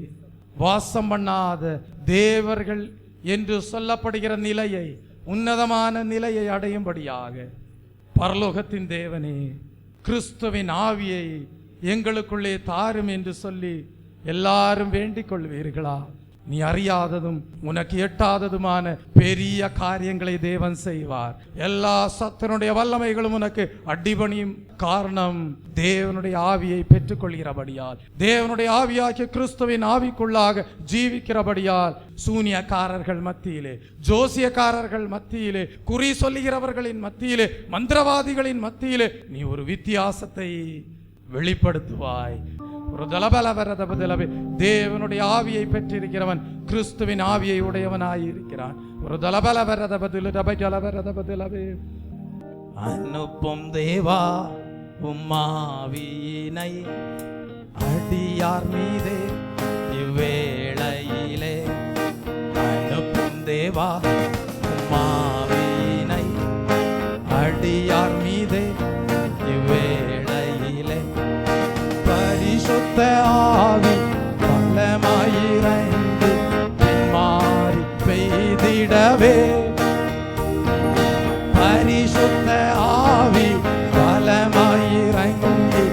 வாசம் பண்ணாத தேவர்கள் என்று சொல்லப்படுகிற நிலையை, உன்னதமான நிலையை அடையும்படியாக பரலோகத்தின் தேவனே, கிறிஸ்துவின் ஆவியை எங்களுக்குள்ளே தாரும் என்று சொல்லி எல்லாரும் வேண்டிக் கொள்வீர்களா? நீ அறியாததும் உனக்கு எட்டாததுமான பெரிய காரியங்களை தேவன் செய்வார். எல்லா சத்தனுடைய வல்லமைகளும் உனக்கு அடிபணியும். காரணம், தேவனுடைய ஆவியை பெற்றுக்கொள்கிறபடியால், தேவனுடைய ஆவியாகிய கிறிஸ்துவின் ஆவிக்குள்ளாக ஜீவிக்கிறபடியால். சூனியக்காரர்கள் மத்தியிலே, ஜோசியக்காரர்கள் மத்தியிலே, குறி சொல்லுகிறவர்களின் மத்தியிலே, மந்திரவாதிகளின் மத்தியிலே நீ ஒரு வித்தியாசத்தை வெளிப்படுத்துவாய். ஒரு தலபலவரதபதலவே தேவனுடைய ஆவியை பெற்றிருக்கிறவன் கிறிஸ்துவின் ஆவியை உடையவனாயிருக்கிறான். ஒரு தலபலவரதபதிலே அனுப்பும் தேவா உம்மாவியினை அடியார் மீதே இவ்வேளையிலே. அனுப்பும் தேவா உம்மாவியினை அடியார் மீதே இவ்வேளையிலே. பரிசுத்த ஆவி பலமாயிரந்து பின்மாறி பெய்திடவே. பரிசுத்த ஆவி பலமாயிரங்கி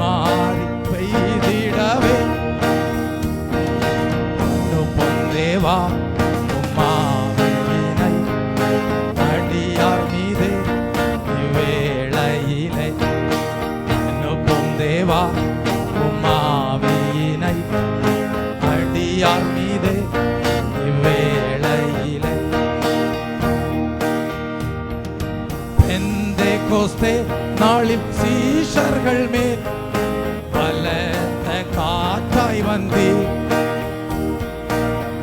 மாறி பெய்திடவே. அனுப்பும் கோஸ்தே நாளில் சீஷர்கள் மேல் பலத்த காற்றாய் வந்தீர்.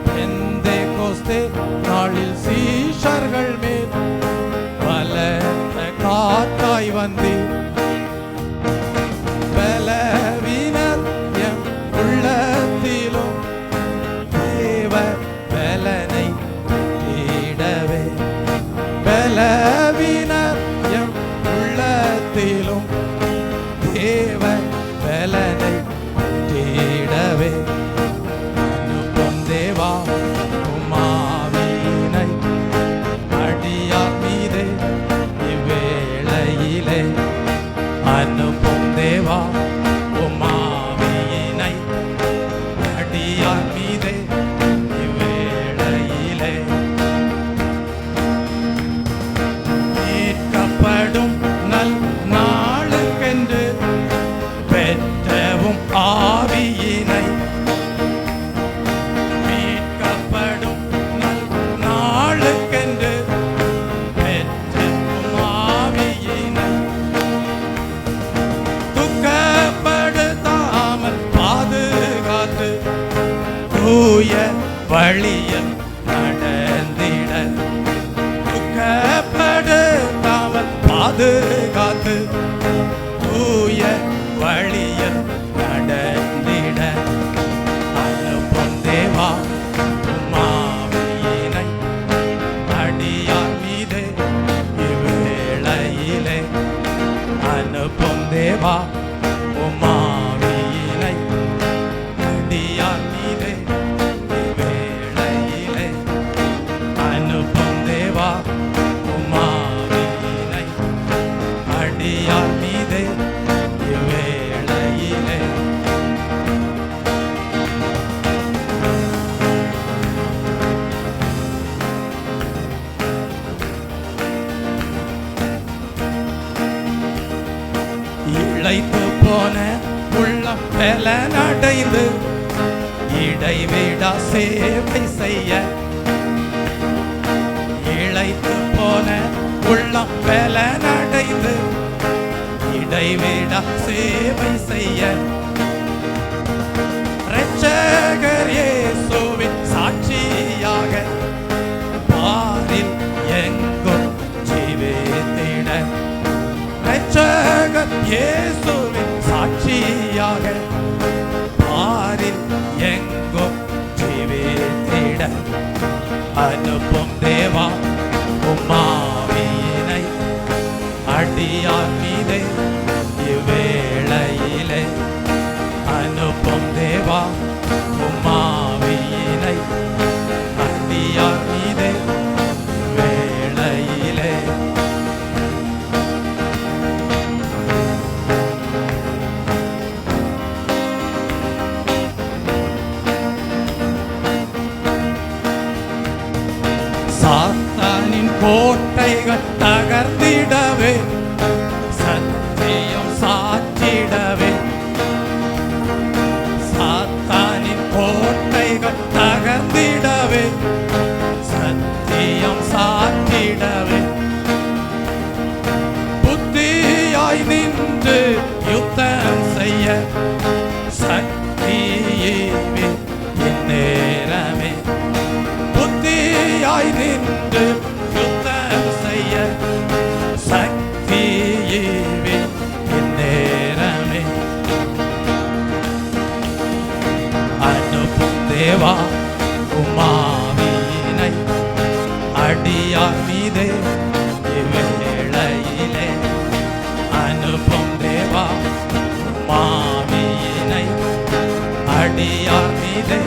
பெந்தே கோஸ்தே நாளில் சீஷர்கள் மேல் பலத்த காற்றாய் வந்தீர். பலவீனர் எம் உள்ளத்திலும் தேவ பலனை தேடவே. பலவீனர் எம் உள்ளத்திலும் தேவ பலனை தேடவே. அனுப்பும் தேவா உம்மாவினை அடியார் மீதே இவ்வேளையிலே. அனுப்பும் தேவா உம்மாவினை அடியார் மீதே இவ்வேளையிலே. மீட்கப்படும் நல் நாளுக்கென்று பெற்றவும் ஆவியினை. மீட்கப்படும் நல் நாளுக்கென்று பெற்றவும் ஆவியினை. துக்கப்படுத்தாமல் பாதுகாத்து தூய வழியில் நடந்திட. துக்கப்படுத்தாமல் பாதுகாத்து தூய வழியில் நடந்திட. அனுப்பும் தேவா உம்மாவியினை அடியார் மீதே இவ்வேளையிலே. அனுப்பும் தேவா உம்மாவியினை அடியார் மீதே இவ்வேளையிலே. அனுப்பும் தேவா உம்மாவியினை அடியார் மீதே இவ்வேளையிலே. இழைத்து போன உள்ளம் பலனடைந்து இடைவிடா சேவை செய்ய. இழைத்து போன உள்ளம் பலனடைந்து இடைவிடா சேவை செய்ய. இரட்சகர் இயேசுவின் சாட்சியாக பாரில் எங்கும் ஜீவித்திட. இரட்சகர் இயேசுவின் சாட்சியாக பாரில் எங்கும் ஜீவித்திட. அனுப்பும் தேவா உம்மாவியினை அடியார் மீதே இவ்வேளையிலே. அனுப்பும் தேவா உம்மாவியினை அடியார் மீதே இவ்வேளையிலே. சாத்தானின் கோட்டைகள் தகர்ந்திடவே சத்தியம் சாற்றிடவே. சாத்தானின் கோட்டைகள் தகர்ந்திடவே சத்தியம் சாற்றிடவே. புத்தியாய் நின்று யுத்தம் செய்ய சக்தியே இந்நேரமே. புத்தியாய் நின்று யுத்தம் செய்ய சக்தியே இந்நேரமே. அனுப்பும் தேவா உம்மாவியினை அடியார் மீதே இவ்வேளையிலே. அனுப்பும் தேவா உம்மாவியினை அடியார் மீதே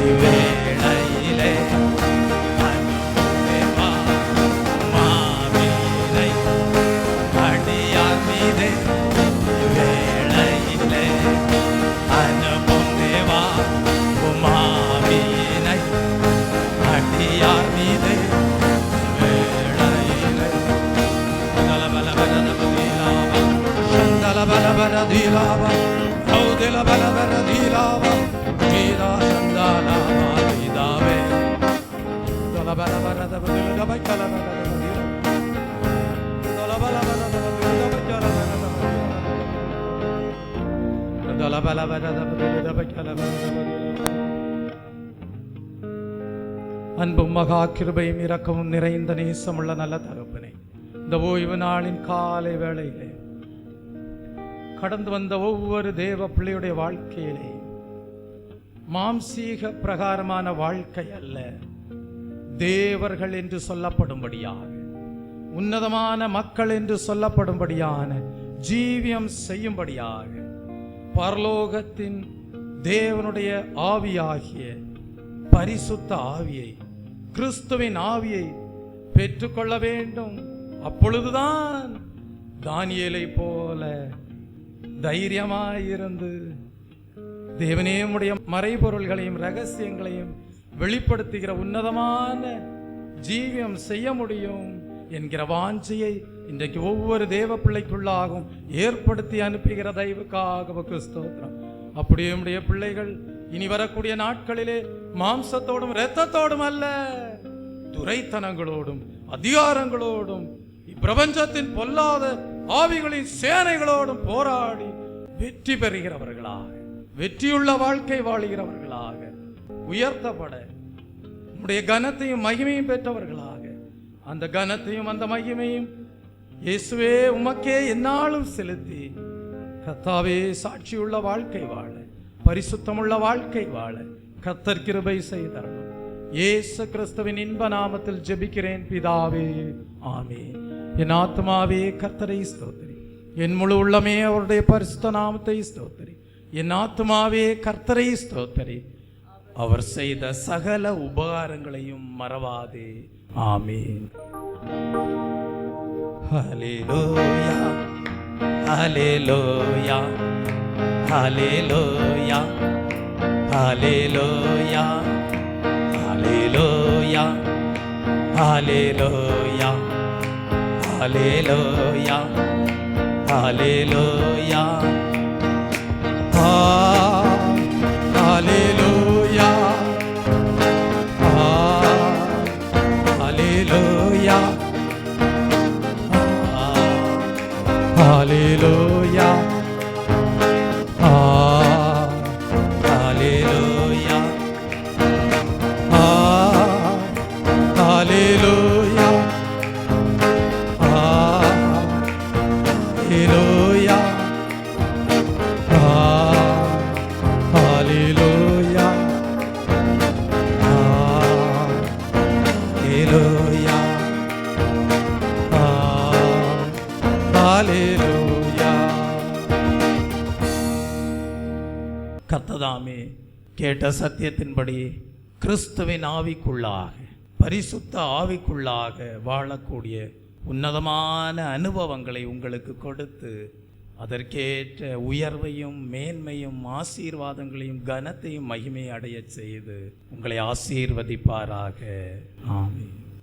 இவ்வேளையிலே. அனுப்பும் தேவா உம்மாவியினை அடியார் மீதே இவ்வேளையிலே. அனுப்பும் தேவா உம்மாவியினை அடியார் மீதே இவ்வேளையிலே. பலபரதிலாவா கௌதில பலபரதிலாவா கீரா சந்தாலாவா இதாவே பலபரபரதபதில பைக்கலபரதில பலபரபரதில அன்பும் மகா கிருபையும் இரக்கமும் நிறைந்த நேசமுள்ள நல்ல தகப்பனே, இந்த ஓய்வு நாளின் காலை வேளையிலே கடந்து வந்த ஒவ்வொரு தேவ பிள்ளையுடைய வாழ்க்கையிலே மாம்சீக பிரகாரமான வாழ்க்கை அல்ல, தேவர்கள் என்று சொல்லப்படும்படியாக, உன்னதமான மக்கள் என்று சொல்லப்படும்படியான ஜீவியம் செய்யும்படியாக பரலோகத்தின் தேவனுடைய ஆவியாகிய பரிசுத்த ஆவியை, கிறிஸ்துவின் ஆவியை பெற்றுக்கொள்ள வேண்டும். அப்பொழுதுதான் தானியேலை போல தைரியமாயிருந்து தேவனே உம்முடைய மறைபொருள்களையும் ரகசியங்களையும் வெளிப்படுத்துகிற உன்னதமான ஜீவியம் செய்ய முடியும் என்கிற வாஞ்சையை இன்றைக்கு ஒவ்வொரு தேவ பிள்ளைக்குள்ளாகவும் ஏற்படுத்தி அனுப்புகிற தயவுக்காக ஸ்தோத்திரம். அப்படியே உம்முடைய பிள்ளைகள் இனி வரக்கூடிய நாட்களிலே மாம்சத்தோடும் இரத்தத்தோடும் அல்ல, துரைத்தனங்களோடும் அதிகாரங்களோடும் இப்பிரபஞ்சத்தின் பொல்லாத ஆவிகளின் சேனைகளோடும் போராடி வெற்றி பெறுகிறவர்களாக, வெற்றியுள்ள வாழ்க்கை வாழுகிறவர்களாக உயர்த்தப்பட உம்முடைய கனத்தையும் மகிமையும் பெற்றவர்களாக, அந்த கனத்தையும் அந்த மகிமையும் இயேசுவே உமக்கே எந்நாளும் செலுத்தி கர்த்தாவே சாட்சியுள்ள வாழ்க்கை வாழ, பரிசுத்தமுள்ள வாழ்க்கை வாழ கர்த்தர் கிருபை செய்தரணும். இயேசு கிறிஸ்துவின் இன்ப நாமத்தில் ஜெபிக்கிறேன் பிதாவே, ஆமென். என் ஆத்மாவே கர்த்தரை ஸ்தோத்திரி, என் முழு உள்ளமே அவருடைய பரிசுத்த நாமத்தை ஸ்தோத்திரி. என் ஆத்மாவே கர்த்தரை ஸ்தோத்திரி, அவர் செய்த சகல உபகாரங்களையும் மறவாதே. ஆமென். ஹல்லேலூயா, ஹல்லேலூயா, ஹல்லேலூயா, ஹல்லேலூயா, ஹல்லேலூயா, ஹல்லேலூயா, ஹல்லேலூயா, ஹல்லேலூயா, ஹல்லேலூயா, ஹல்லேலூயா, ஹல்லேலூயா, ஹல்லேலூயா, ஹல்லேலூயா, ஹல்லேலூயா, ஹல்லேலூயா, ஹல்லேலூயா, ஹல்லேலூயா. கர்த்ததாமே கேட்ட சத்தியத்தின்படி கிறிஸ்துவின் ஆவிக்குள்ளாக, பரிசுத்த ஆவிக்குள்ளாக வாழக்கூடிய உன்னதமான அனுபவங்களை உங்களுக்கு கொடுத்து அதற்கேற்ற உயர்வையும் மேன்மையும் ஆசீர்வாதங்களையும் கனத்தையும் மகிமை அடைய செய்து உங்களை ஆசீர்வதிப்பாராக. ஆமென்.